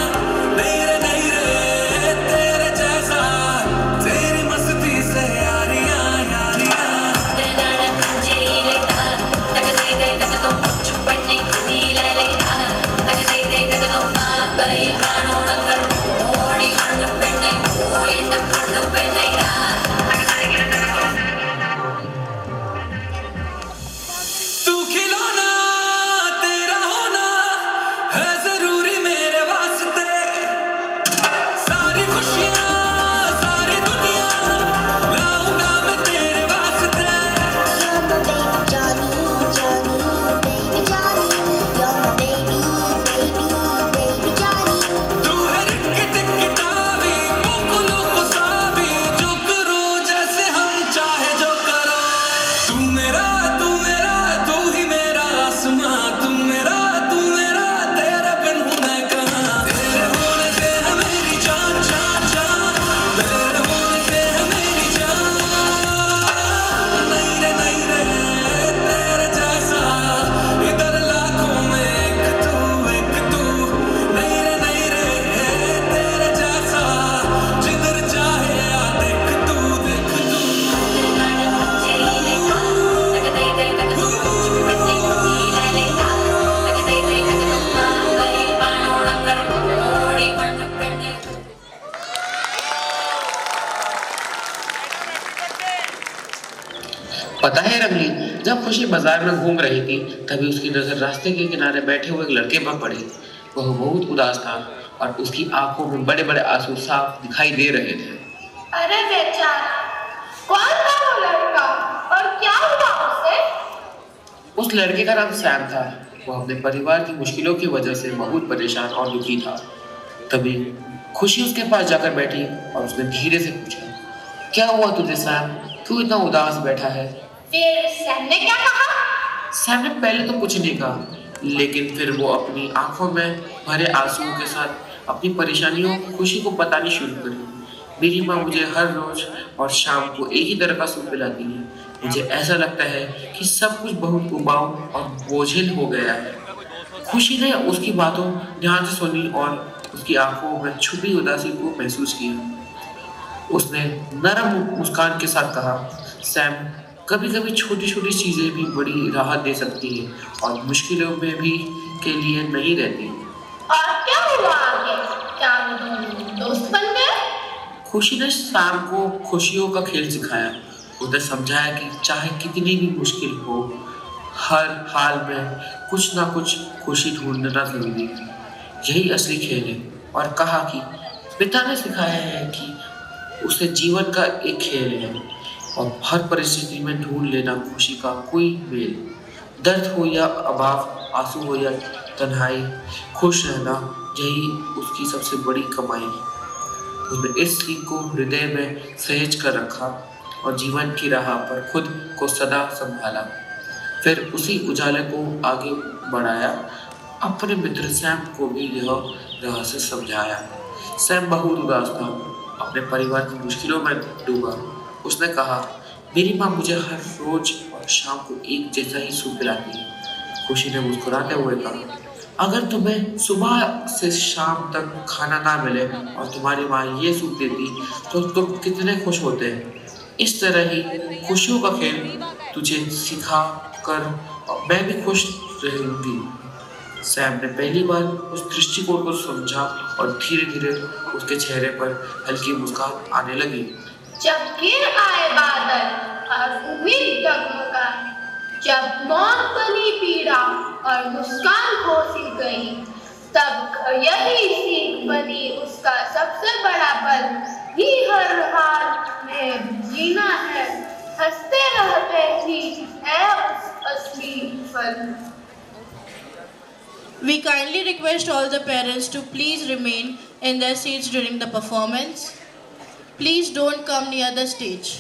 S4: नहीं रे तेरे जैसा तेरी मस्ती से यारियां यारियां
S5: तेनाने पंजीलेता तकदई दई तकदुम चुपन्नी नीलेलेता तकदई दई तकदुम आगई കാണോടങ്ങൾ ഓടി മണ്ണു പെണ്ണെ ഓയിന്റെ പൊണ്ണു പെണ്ണൈതാ
S4: तू खिलौना तेरा होना है जरूरी मेरे वास्ते सारी खुशियां सारी दुनिया लाऊंगा मैं तेरे वास्ते
S8: You're my baby Johnny, Johnny, baby Johnny. You're my baby, baby, baby Johnny.
S4: तू है रिक्की टिक्की टावी पकुलों को सावी जो करो जैसे हम चाहे जो करो तू मेरा तू ही मेरा आसमां तू मेरा तेरे बिन हूँ मैं कहाँ तेरे होने से है मेरी जान जान जान तेरे होने से है मेरी जान नहीं रे तेरे जैसा इधर लाखों में एक तू नहीं रे तेरे जैसा जिधर चाहे आ देख तू
S5: तेनाने पंजीलेता तकदई दई तकदुम चुपन्नी नीलेलेता तकदई दई तकदुम आगई കാണോടങ്ങൾ ഓടി മണ്ണു പെണ്ണെ
S7: पता है रंगली, जब खुशी बाजार में घूम रही थी तभी उसकी नजर रास्ते के किनारे बैठे हुए एक लड़के पर पड़ी। वह बहुत उदास था और उसकी आंखों में बड़े बड़े आंसू साफ दिखाई दे रहे थे।
S6: अरे बेचारा, कौन था वो लड़का और क्या हुआ उसे?
S7: उस लड़के का नाम सैम था। वह अपने परिवार की मुश्किलों की वजह से बहुत परेशान और दुखी था। तभी खुशी उसके पास जाकर बैठी और उसने धीरे से पूछा, क्या हुआ तुझे सैम? क्यों इतना उदास बैठा है?
S6: फिर सैम ने क्या कहा?
S7: सैम ने पहले तो कुछ नहीं कहा, लेकिन फिर वो अपनी आंखों में भरे आंसुओं के साथ अपनी परेशानियों खुशी को बतानी शुरू करी। मेरी माँ मुझे हर रोज और शाम को एक ही तरह का सूप पिलाती है। मुझे ऐसा लगता है कि सब कुछ बहुत उबाऊ और बोझिल हो गया है। खुशी ने उसकी बातों ध्यान से सुनी और उसकी आंखों में छुपी उदासी को महसूस किया। उसने नरम मुस्कान के साथ कहा, सैम, कभी कभी छोटी छोटी चीजें भी बड़ी राहत दे सकती हैं और मुश्किलों में भी के लिए नहीं रहती।
S6: और क्या हुआ आगे? क्या वो दोनों दोस्त बन गए?
S7: खुशी ने सैम को खुशियों का खेल सिखाया। उसने समझाया कि चाहे कितनी भी मुश्किल हो, हर हाल में कुछ ना कुछ खुशी ढूंढना जरूरी है, यही असली खेल है। और कहा कि पिता ने सिखाया है कि उसे जीवन का एक खेल है और हर परिस्थिति में ढूंढ लेना खुशी का कोई मेल। दर्द हो या अभाव, आंसू हो या तन्हाई, खुश रहना यही उसकी सबसे बड़ी कमाई। उसने इस सीख को हृदय में सहेज कर रखा और जीवन की राह पर खुद को सदा संभाला। फिर उसी उजाले को आगे बढ़ाया। अपने मित्र सैम को भी यह राह से समझाया। सैम बहुत उदास था, अपने परिवार की मुश्किलों में डूबा। उसने कहा, मेरी माँ मुझे हर रोज और शाम को एक जैसा ही सूप पिलाती है। खुशी ने मुस्कुराते हुए कहा, अगर तुम्हें सुबह से शाम तक खाना ना मिले और तुम्हारी माँ ये सूप देती तो तुम कितने खुश होते। इस तरह ही खुशियों का खेल तुझे सिखा कर मैं भी खुश रहूंगी। सैम ने पहली बार उस दृष्टिकोण को समझा और धीरे धीरे उसके चेहरे पर हल्की मुस्कान आने लगी।
S6: जब गिर आए बादल और उम्मीद डगमगाए, जब मौत बनी पीड़ा और मुस्कान हो सी गई, तब यही सीख बनी उसका सबसे बड़ा बल ही हर हाल में जीना है। हंसते रहते ही है उस असली फल।
S1: We kindly request all the parents to please remain in their seats during the performance. Please don't come near the stage.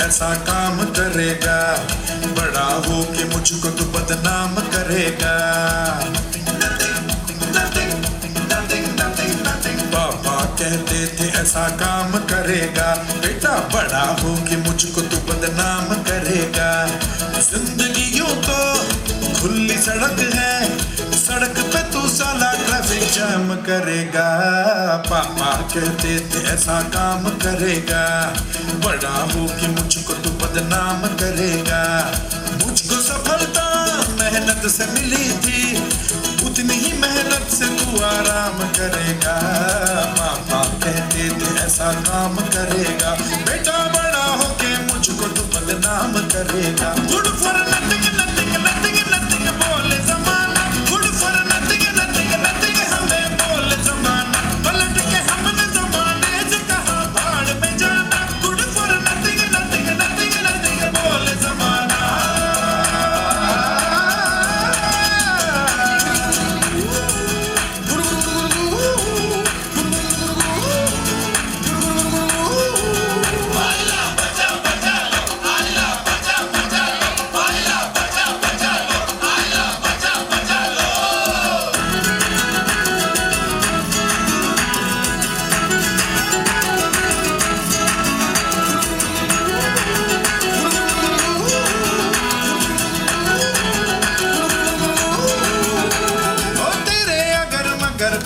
S10: ऐसा काम करेगा, बड़ा हो के मुझको तू बदनाम करेगा। पापा कहते थे ऐसा काम करेगा, बेटा बड़ा हो के मुझको तू बदनाम करेगा। जिंदगी यूं तो खुली सड़क है, सड़क पे तू साला ट्रैफिक जाम करेगा। पापा कहते थे ऐसा काम करेगा, बड़ा हो के मुझको तू बदनाम करेगा। मुझको सफलता मेहनत से मिली थी, उतनी ही मेहनत से तू आराम करेगा। पापा कहते थे ऐसा काम करेगा, बेटा बड़ा हो के मुझको तू बदनाम करेगा। Good for nothing nothing nothing nothing बोले जमाना, good for nothing nothing nothing हमें बोले जमाना। पलट के हमने जमाने से कहा भाड़ में जाना, good for nothing nothing nothing nothing बोले जमाना।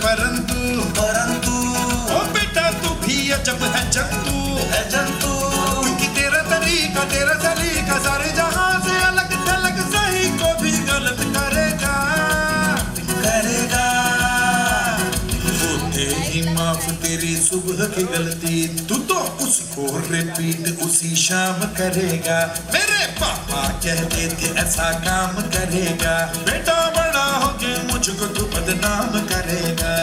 S10: परंतु ओ बेटा तू भी अजब है जंतु, क्योंकि तेरा सलीका सारे जहां से अलग थलग, सही को भी गलत करेगा। होते ही माफ तेरी सुबह की गलती, तू तो उसको रिपीट उसी शाम करेगा। मेरे पापा कहते थे ऐसा काम करेगा, बेटा बड़ा होके मुझको तू बदनाम करेगा।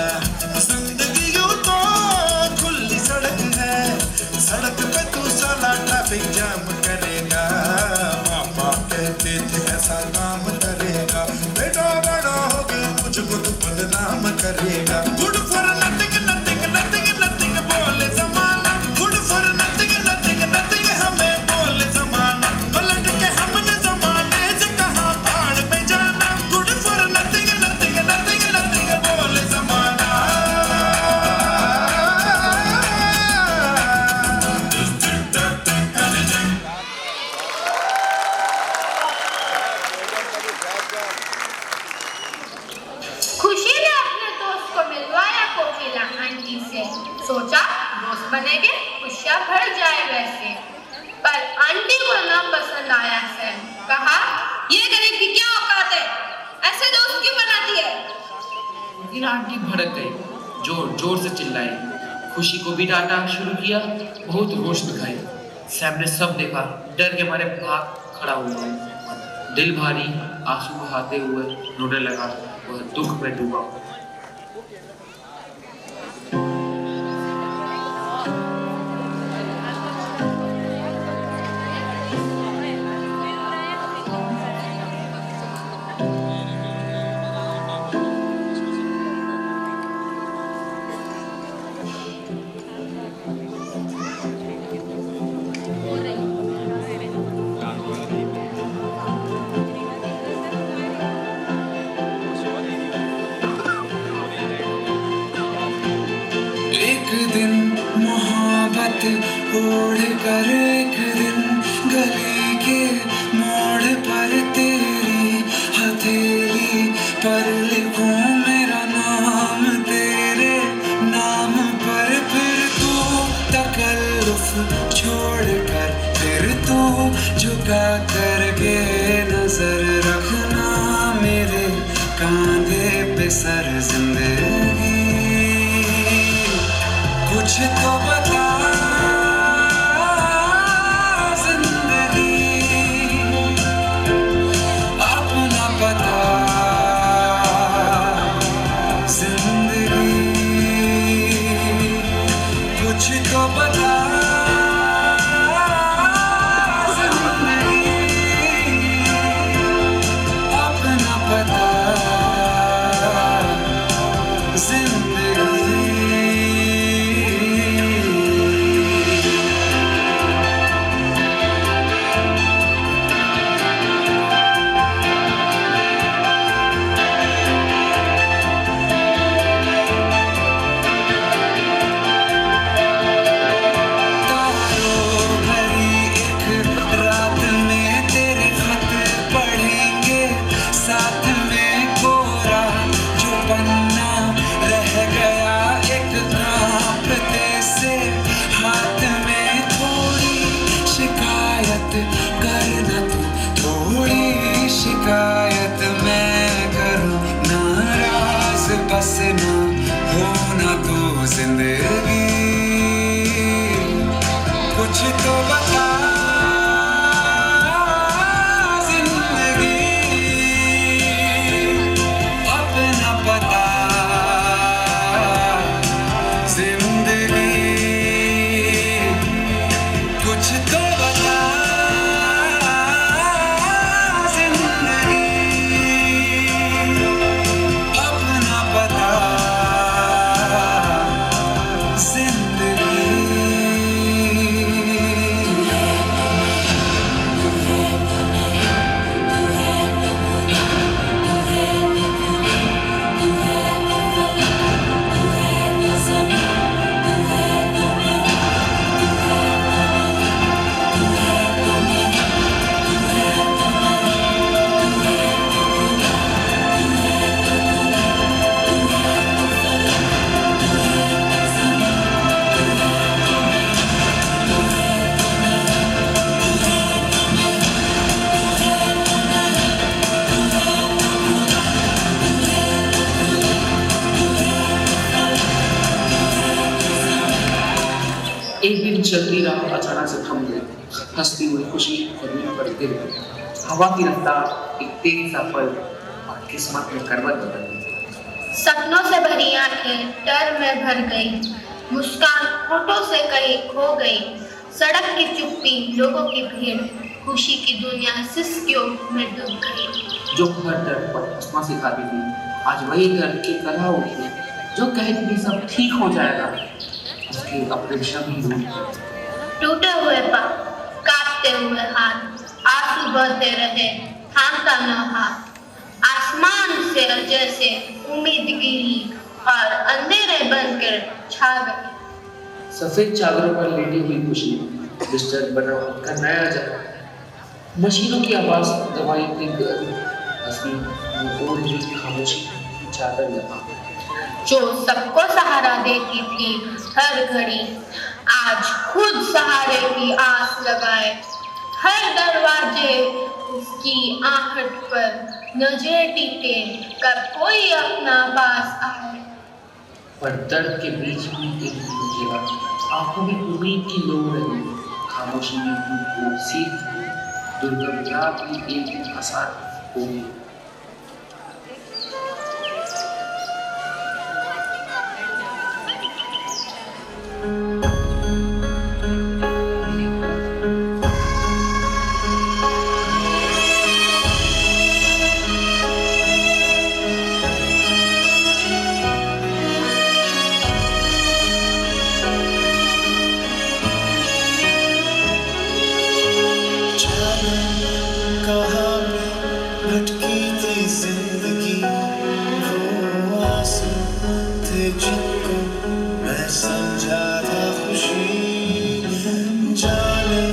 S10: जिंदगी यूं तो खुली सड़क है, सड़क पे तू साला ट्रैफिक जाम करेगा। पापा कहते थे ऐसा काम करेगा, बेटा बड़ा होके मुझको तू बदनाम करेगा। Good for nothing nothing nothing nothing बोले जमाना, good for nothing nothing nothing हमें बोले जमाना। पलट के हमने जमाने से कहा भाड़ में जाना, good for nothing nothing nothing nothing बोले जमाना।
S6: खुशी ने अपने दोस्त को मिलवाया कोकिला आंटी से, सोचा दोस्त बनेंगे खुशियां भर जाए वैसे। पर आंटी को ना पसंद आया सैम, कहा ये गरीब की क्या औकात है, ऐसे दोस्त क्यों बनाती है।
S11: फिर आंटी भड़क गई, जोर जोर से चिल्लाई, खुशी को भी डांटा शुरू किया, बहुत रोष दिखाई। सैम ने सब देखा, डर के मारे भाग खड़ा हुआ, दिल भारी आंसू बहाते हुए रोने लगा, वह दुख में डूबा।
S12: ओढ़ कर एक दिन गली के मोड़ पर तेरी हथेली पर लिखूं मेरा नाम तेरे नाम पर। फिर तू तकल्लुफ छोड़ कर, फिर तू झुका करके नजर रखना मेरे कांधे पे सर। जिंदगी कुछ तो बता, जिंदगी
S11: चलती राह अचानक से थम गई। हंसती हुई खुशी जमीन पर गिर गई। हवा की रफ्तार एक तेज सा पल और किस्मत में करवट बदल गई।
S6: सपनों से भरी आंखें डर में भर गई, मुस्कान होठों से कहीं खो गई। सड़क की चुप्पी, लोगों की भीड़, खुशी की दुनिया सिसकियों में डूब गई।
S11: जो हर दर्द पर हंसना सिखाती थी, आज वही दर्द की तरह उठी। जो कहती थी सब ठीक हो जाएगा, उसके अपने शब्द ही रूठ।
S6: टूटे हुए पाँव, कांपते हुए हाथ, आंसू बहते रहे, थामता न हाथ। आसमान से जैसे उम्मीद गिरी और अंधेरे बनकर छा गई।
S11: सफेद चादरों पर लेटी हुई खुशी, बिस्तर बना उनका नया जगह। मशीनों की आवाज, दवाई की गंध, हंसी, ओढ़ हुई खामोशी की चादर लगा।
S6: जो सबको सहारा देती थी हर घड़ी, आज खुद सहारे की आस लगाए। हर दरवाजे उसकी आहट पर नजरें टिके, कब कोई अपना पास आए।
S11: पर दर्द के बीच भी एक मुझेरा, आंखों में उम्मीद की लो रही। खामोशी में वो सीख दुर्गम रात की एक आसार हो गई।
S12: भटकी थी जिंदगी, वो आंसू थे जिनको मैं समझा था खुशी। जाने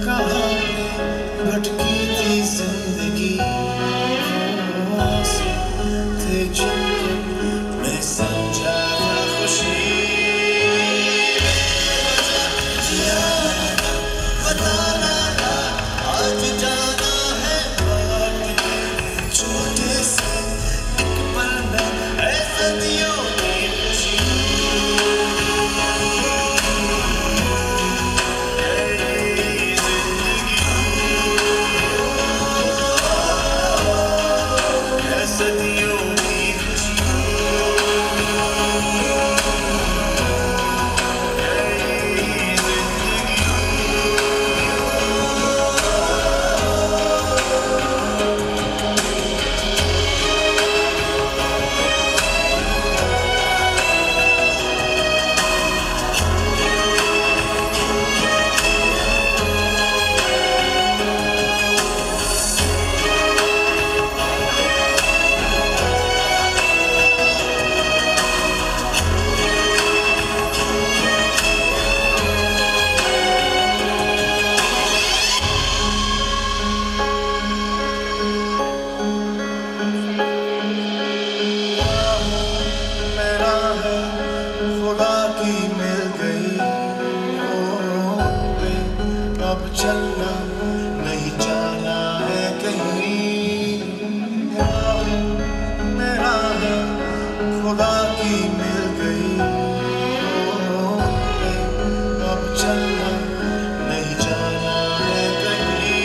S12: कहाँ पे भटकी थी जिंदगी, वो आंसू थे जिनको मैं समझा था खुशी। बताना था आज जाना है छोटे से एक पल में है सदियों की खुशी। है सदियों की खुशी। मेरा है खुदा की मिल गई, अब चलना नहीं जाना है कहीं। मेरा है खुदा की मिल गई, अब चलना नहीं जाना है कहीं।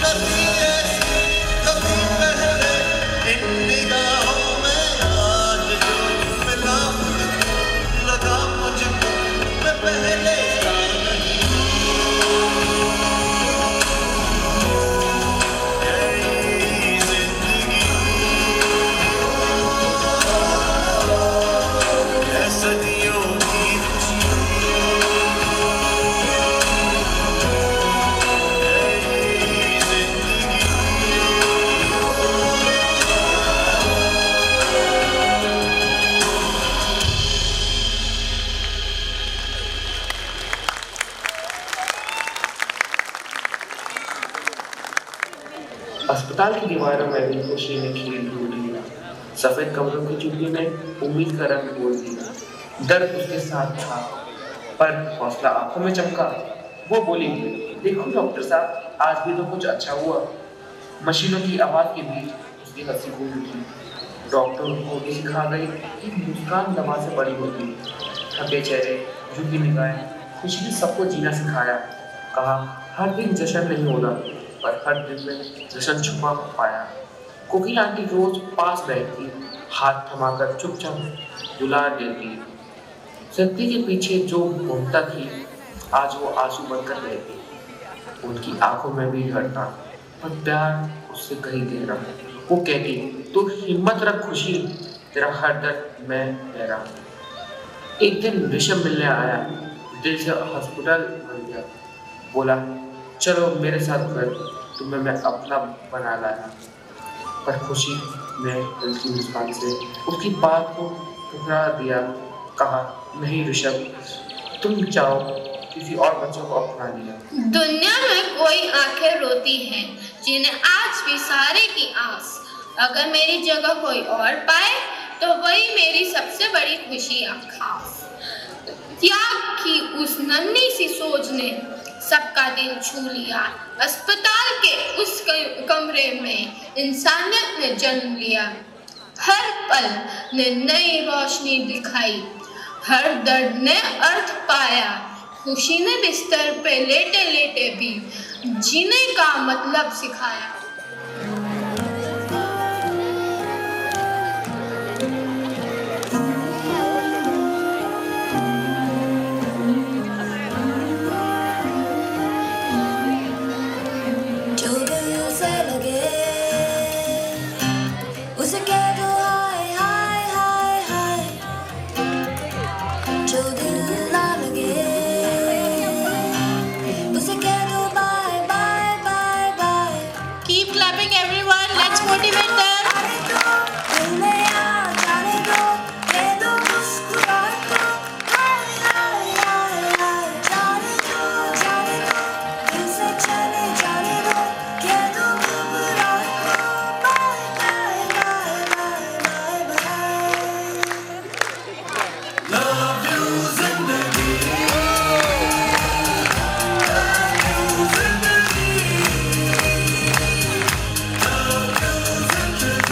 S12: कभी ऐसे कभी पहले इन निगाहों में आज जो मिला लगा मुझको मैं पहले था नहीं। यही जिंदगी है सदियों की खुशी। यही जिंदगी
S11: अस्पताल की दीवारों में भी खुशी ने खेल ढूंढ लिया। सफेद कमरों की चुप्पी ने उम्मीद का रंग बोल दिया। दर्द उसके साथ था, पर हौसला आंखों में चमका। वो बोली, देखो डॉक्टर साहब, आज भी तो कुछ अच्छा हुआ। मशीनों की आवाज के बीच उसकी हंसी गूंज उठी। डॉक्टर को भी सिखा गई कि मुस्कान दवा से बड़ी होती है। थके चेहरे, झुकी निगाहें, खुशी ने सबको जीना सिखाया। कहा हर दिन जश्न नहीं होता, पर हर दिन में जश्न छुपा पाया। कोकिल आंटी रोज पास बैठती, हाथ थमाकर चुपचाप दुलार देती। सत्य के पीछे जो ममता थी, आज वो आंसू बनकर रहती। उनकी आंखों में भी डर था, पर प्यार उससे कहीं गहरा। वो कहती, तू हिम्मत रख खुशी, तेरा हर दर्द मैं ले रहा हूँ। एक दिन ऋषभ मिलने आया, दिल से हॉस्पिटल बन गया। बोला चलो मेरे साथ घर, तुम्हें मैं अपना बना लाया। पर खुशी ने हल्की मुस्कान से उसकी बात को ठुकरा दिया। कहा नहीं ऋषभ, तुम जाओ, किसी और बच्चों को अपना लिया।
S6: दुनिया में कोई आंखें रोती हैं जिन्हें आज भी सहारे की आस। अगर मेरी जगह कोई और पाए तो वही मेरी सबसे बड़ी खुशी खास। त्याग की उस नन्ही सी सोच ने सबका दिल छू लिया। अस्पताल के उस कमरे में इंसानियत ने जन्म लिया। हर पल ने नई रोशनी दिखाई, हर दर्द ने अर्थ पाया। खुशी ने बिस्तर पे लेटे लेटे भी जीने का मतलब सिखाया।
S13: जो दिल से लगे उसे कह दो हाय हाय हाय हाय, जो दिल ना लगे उसे कह दो bye bye bye bye.
S1: Keep clapping everyone, let's motivate them.
S13: दिल में आ जाने दो, दे दो मुस्कुराहट को, हाय हाय हाय हाय। जाने दो, दिल से चले जाने दो, कह दो घबराहट को, bye bye bye bye bye bye.
S4: Love you जिंदगी, love you जिंदगी, love you जिंदगी।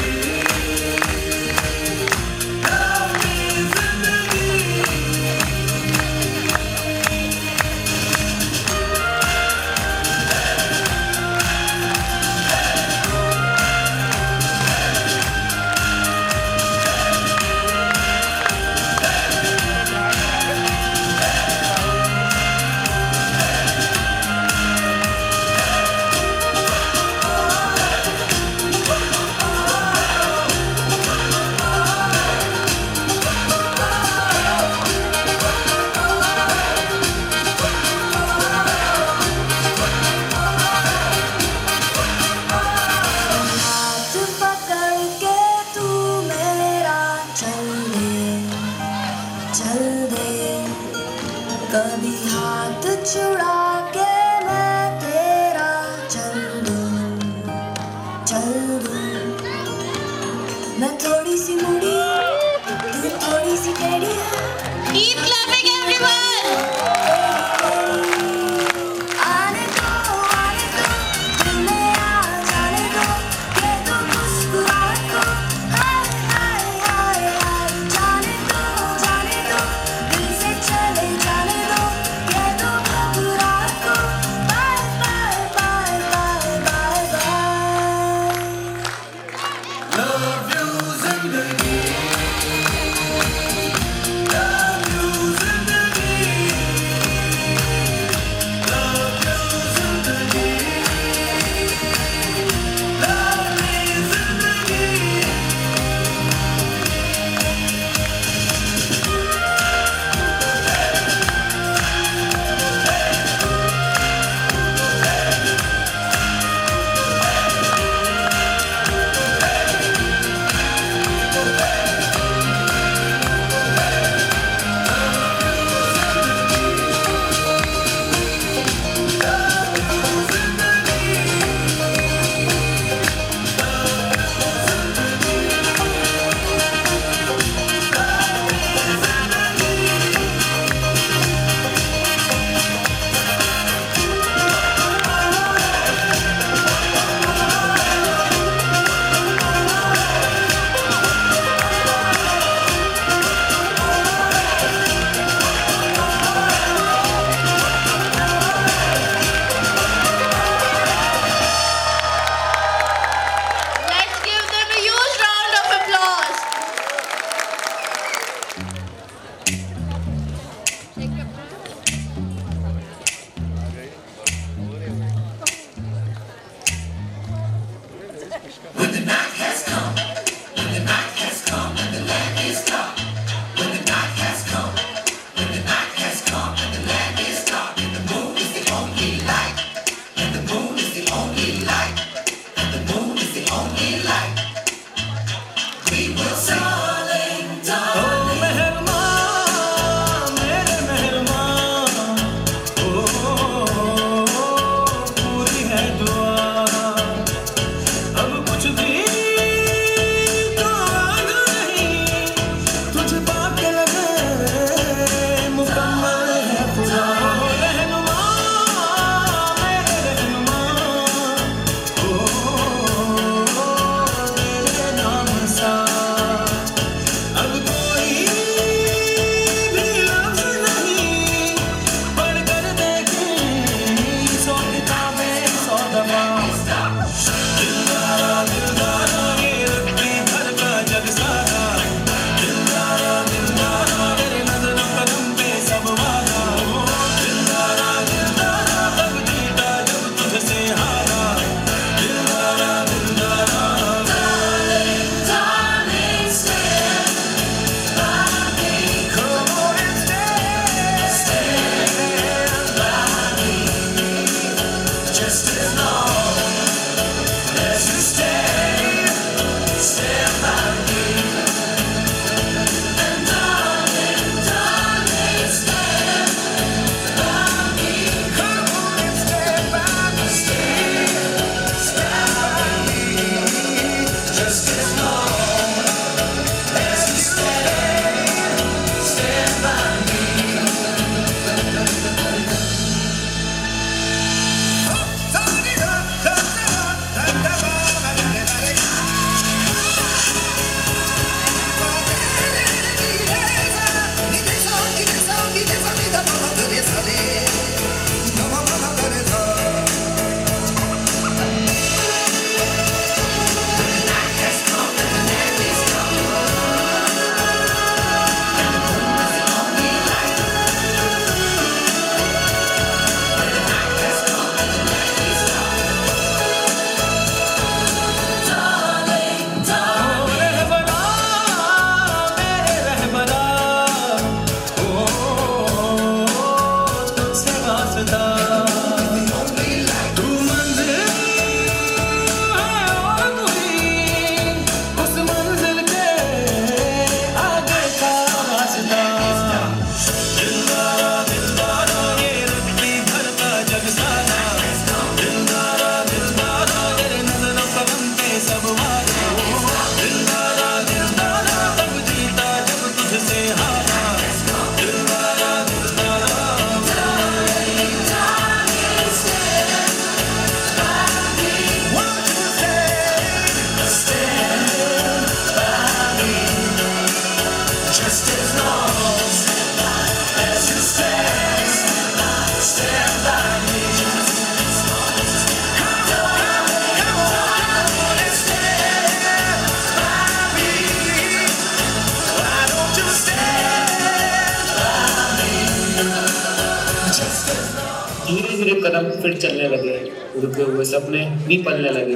S11: कदम फिर चलने लगे, रुके हुए सपने भी पलने लगे,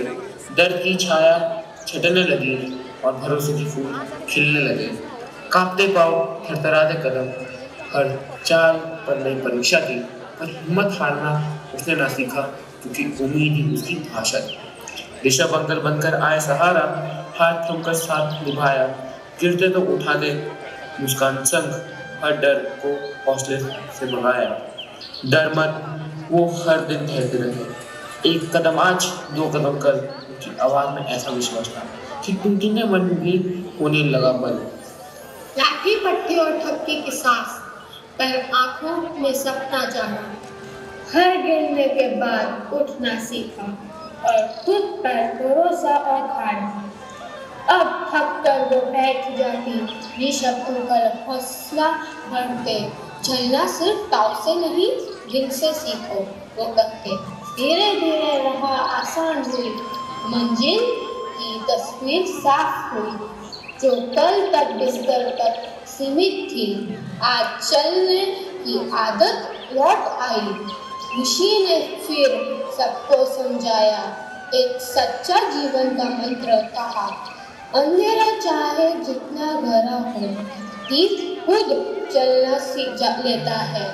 S11: दर्द की छाया छटने लगी और भरोसे की फूल खिलने लगे। कांपते पाँव, थरथराते कदम, हर चाल पर नई परीक्षा थी, पर हिम्मत हारना उसने ना सीखा, क्योंकि उम्मीद ही उसकी भाषा थी। ऋषभ अंकल बनकर आए सहारा, हाथ थमकर साथ निभाया, गिरते तो उठा दे मुस्कान संग, हर डर को हौसले से भगाया। डर मत, वो हर दिन कहते रहे, एक कदम आज, 2 कदम कल। उनकी आवाज में ऐसा विश्वास था कि टूटने मन भी होने लगा बल।
S6: लाठी पट्टी और थपकी की सांस, पर आंखों में सपना जागा। हर गिरने के बाद उठना सीखा और खुद पर भरोसा और खाना। अब थक कर वो बैठ जाती, ऋषभ अंकल हौसला भरते, चलना सिर्फ ताव से नहीं, दिल से सीखो, वो कहते। धीरे धीरे राह आसान हुई, मंजिल की तस्वीर साफ हुई। जो कल तक बिस्तर तक सीमित थी, आज चलने की आदत लौट आई। खुशी ने फिर सबको समझाया, एक सच्चा जीवन का मंत्र कहा। अंधेरा चाहे जितना गहरा हो, दीप खुद चलना सीख लेता है।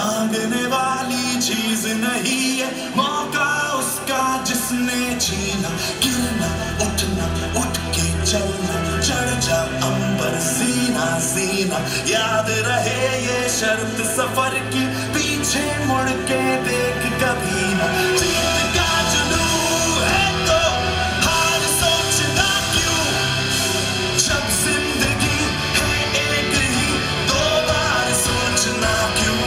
S10: मांगने वाली चीज नहीं है, मौका उसका जिसने छीना। गिरना उठना उठ के चलना, चढ़ जा अंबर सीना सीना। याद रहे ये शर्त सफर की, पीछे मुड़ के देख कभी ना। जीत का जुनून है तो हार सोचना क्यों, जब जिंदगी है एक ही, दो बार सोचना क्यों।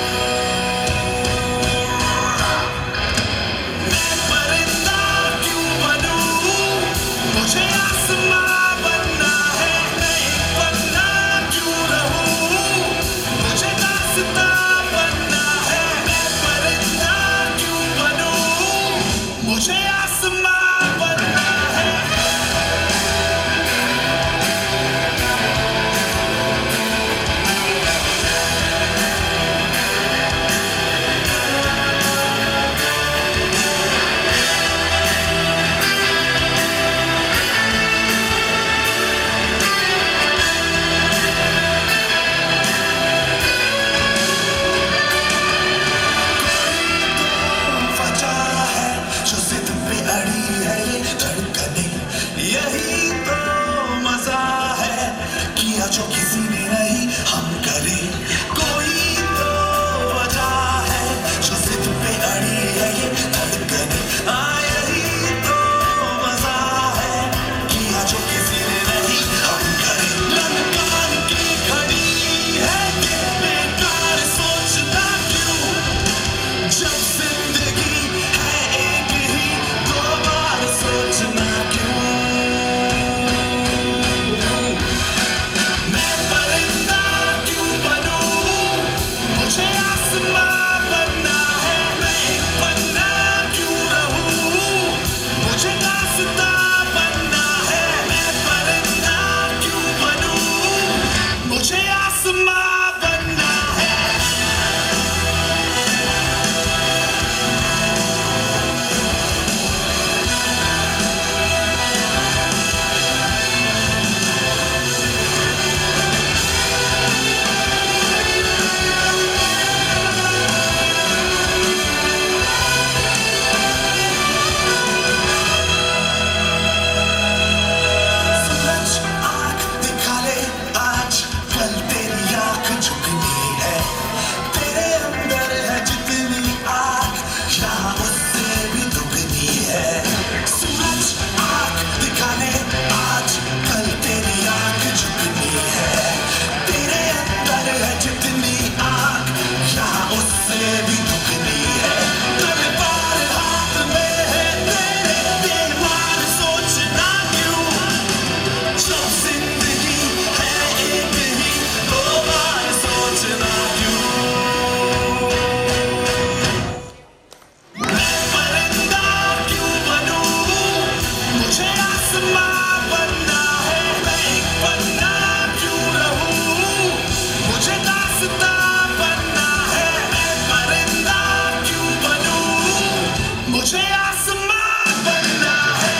S10: मैं परिंदा क्यों बनूं, मुझे आसमां बनना है। मैं एक पन्ना क्यों रहूं, मुझे दास्तां बनना है। मैं परिंदा क्यों बनूं, मुझे आसमां बनना है। वजह है जो जिद पे अड़ी है ये धड़कने, यही तो मजा है, किया जो किसी ने नहीं हम करे। कोई तो वजह है जो जिद पे अड़ी है ये धड़कने, यही तो मजा है, किया जो किसी ने नहीं हम करे। ललकार की खड़ी है कि बेकार सोचना क्यों, जब जिंदगी है एक ही, दो बार सोचना क्यों। मैं परिंदा क्यों बनूं, मुझे आसमां बनना है। मैं एक पन्ना क्यों रहूं, मुझे दास्तां बनना है। मैं परिंदा क्यों बनूं, मुझे आसमां बनना है। सूरज आँख दिखा ले आज, कल तेरी आँख झुकनी है। तेरे अंदर है जितनी आग, यहाँ उससे भी दुगनी है। सूरज आँख दिखा ले आज, कल तेरी आँख झुकनी है। तेरे अंदर है जितनी आग, यहाँ उससे भी दुगनी है। तलवार हाथ में है तेरे, बेईमान सोचना क्यों, जब जिंदगी है एक ही, दो बार सोचना क्यों। मैं परिंदा क्यों बनूं, मुझे आसमां बनना है। मैं एक पन्ना क्यों रहूं, मुझे दास्तां बनना है। मैं परिंदा क्यों बनूं, मुझे आसमां बनना है।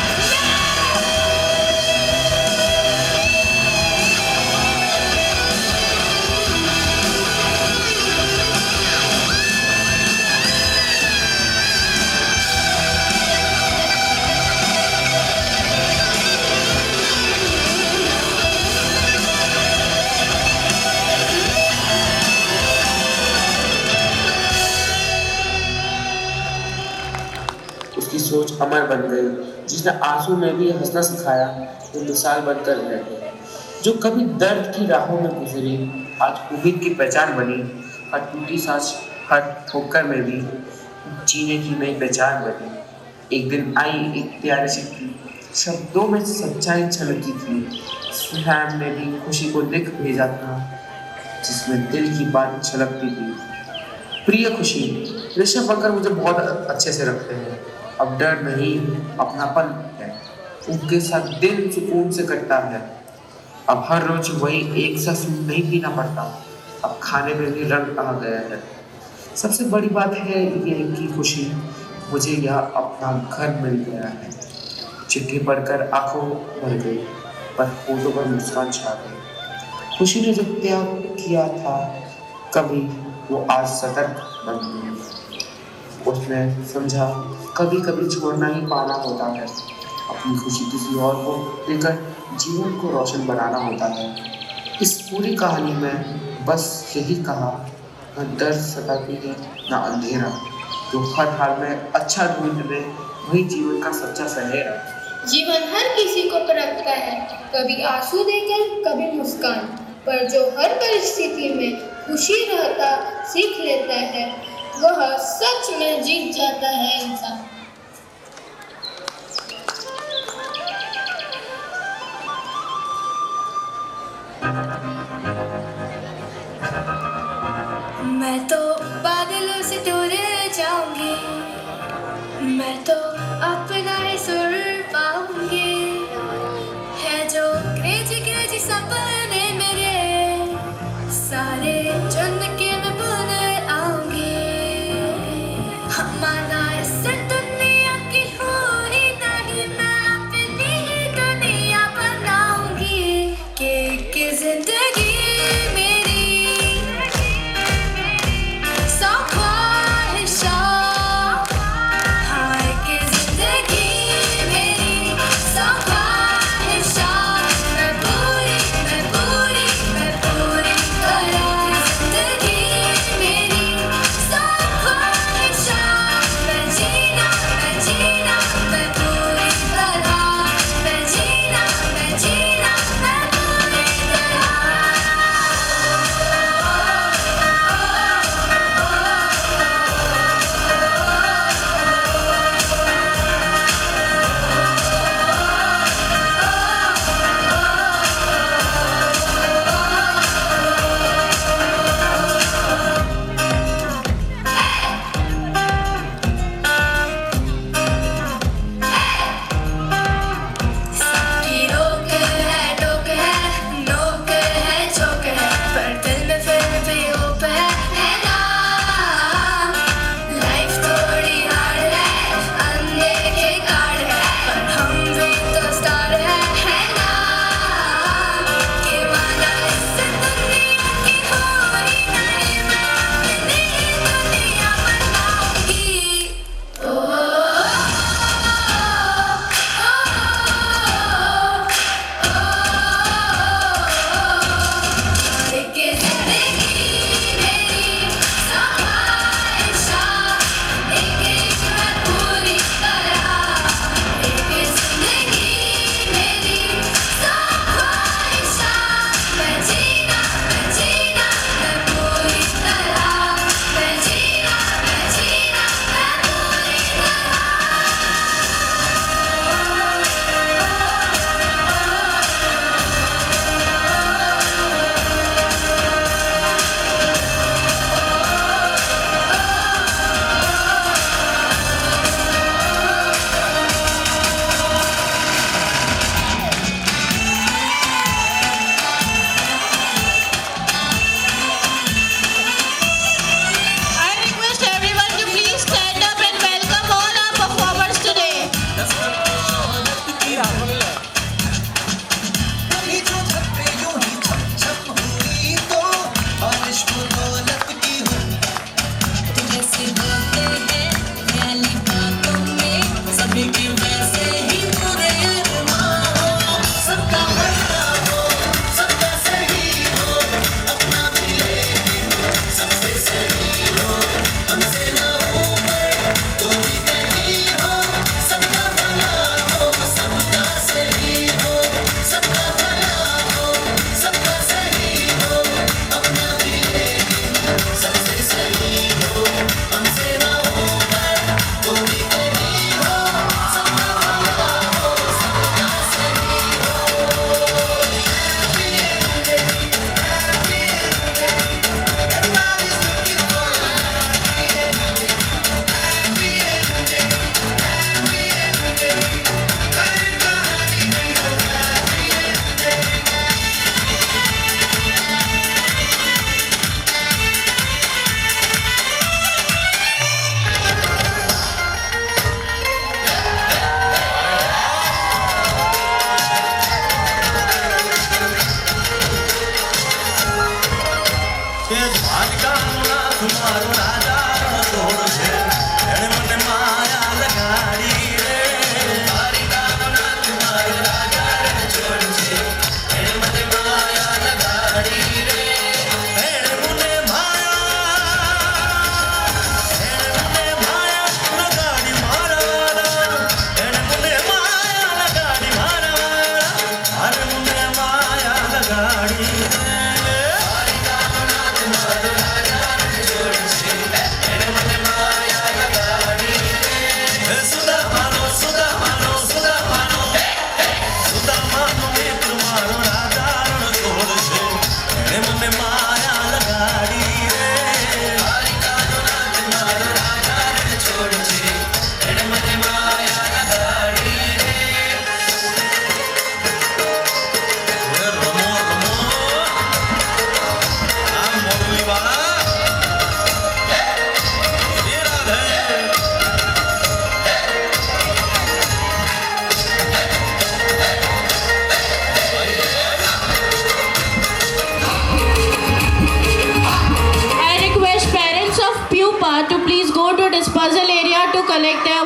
S11: उसकी सोच अमर बन गई। जिसने आंसू में भी हंसना सिखाया, वो मिसाल बनकर रह गई। जो कभी दर्द की राहों में गुजरी, आज उम्मीद की पहचान बनी। हर टूटी सांस, हर ठोकर में भी जीने की नई पहचान बनी। एक दिन आई एक प्यारी सी थी, शब्दों में सच्चाई छलकी थी। सुहान ने भी खुशी को लिख भेजा था, जिसमें दिल की बात छलकती थी। प्रिय खुशी, ऋषभ अंकल मुझे बहुत अच्छे से रखते हैं। अब डर नहीं, अपनापन है। उनके साथ दिन सुकून से कटता है। अब हर रोज वही एक सा सूप नहीं पीना पड़ता। अब खाने में भी रंग आ गया है। सबसे बड़ी बात है ये कि खुशी, मुझे यह अपना घर मिल गया है। चिट्ठी पढ़कर आंखों भर गई, पर होठों पर मुस्कान छा गई। खुशी ने जो त्याग किया था, कभी
S14: वो आज सतर्क बन गई। उसने समझा कभी कभी छोड़ना ही पाना होता है, अपनी खुशी किसी और को देकर जीवन को रोशन बनाना होता है। इस पूरी कहानी में बस यही कहा, न दर्द सताती है न अंधेरा, जो हर हाल में अच्छा ढूंढ ले वही जीवन का सच्चा सहेरा।
S6: जीवन हर किसी को परखता है, कभी आंसू देकर कभी मुस्कान, पर जो हर परिस्थिति में खुशी रहता सीख लेता है, वह सच में जीत जाता है इंसान।
S13: मैं तो बादलों से दूर जाऊंगी, मैं तो अपना ही सुर पाऊंगी। है जो क्रेजी क्रेजी सपने मेरे, सारे चुन के मैं भूल आऊंगी। माना इससे दुनिया की हो ही नहीं, मैं अपनी ही दुनिया बनाऊंगी। कि जिंदगी हाय कि जिंदगी मेरी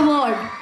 S1: award.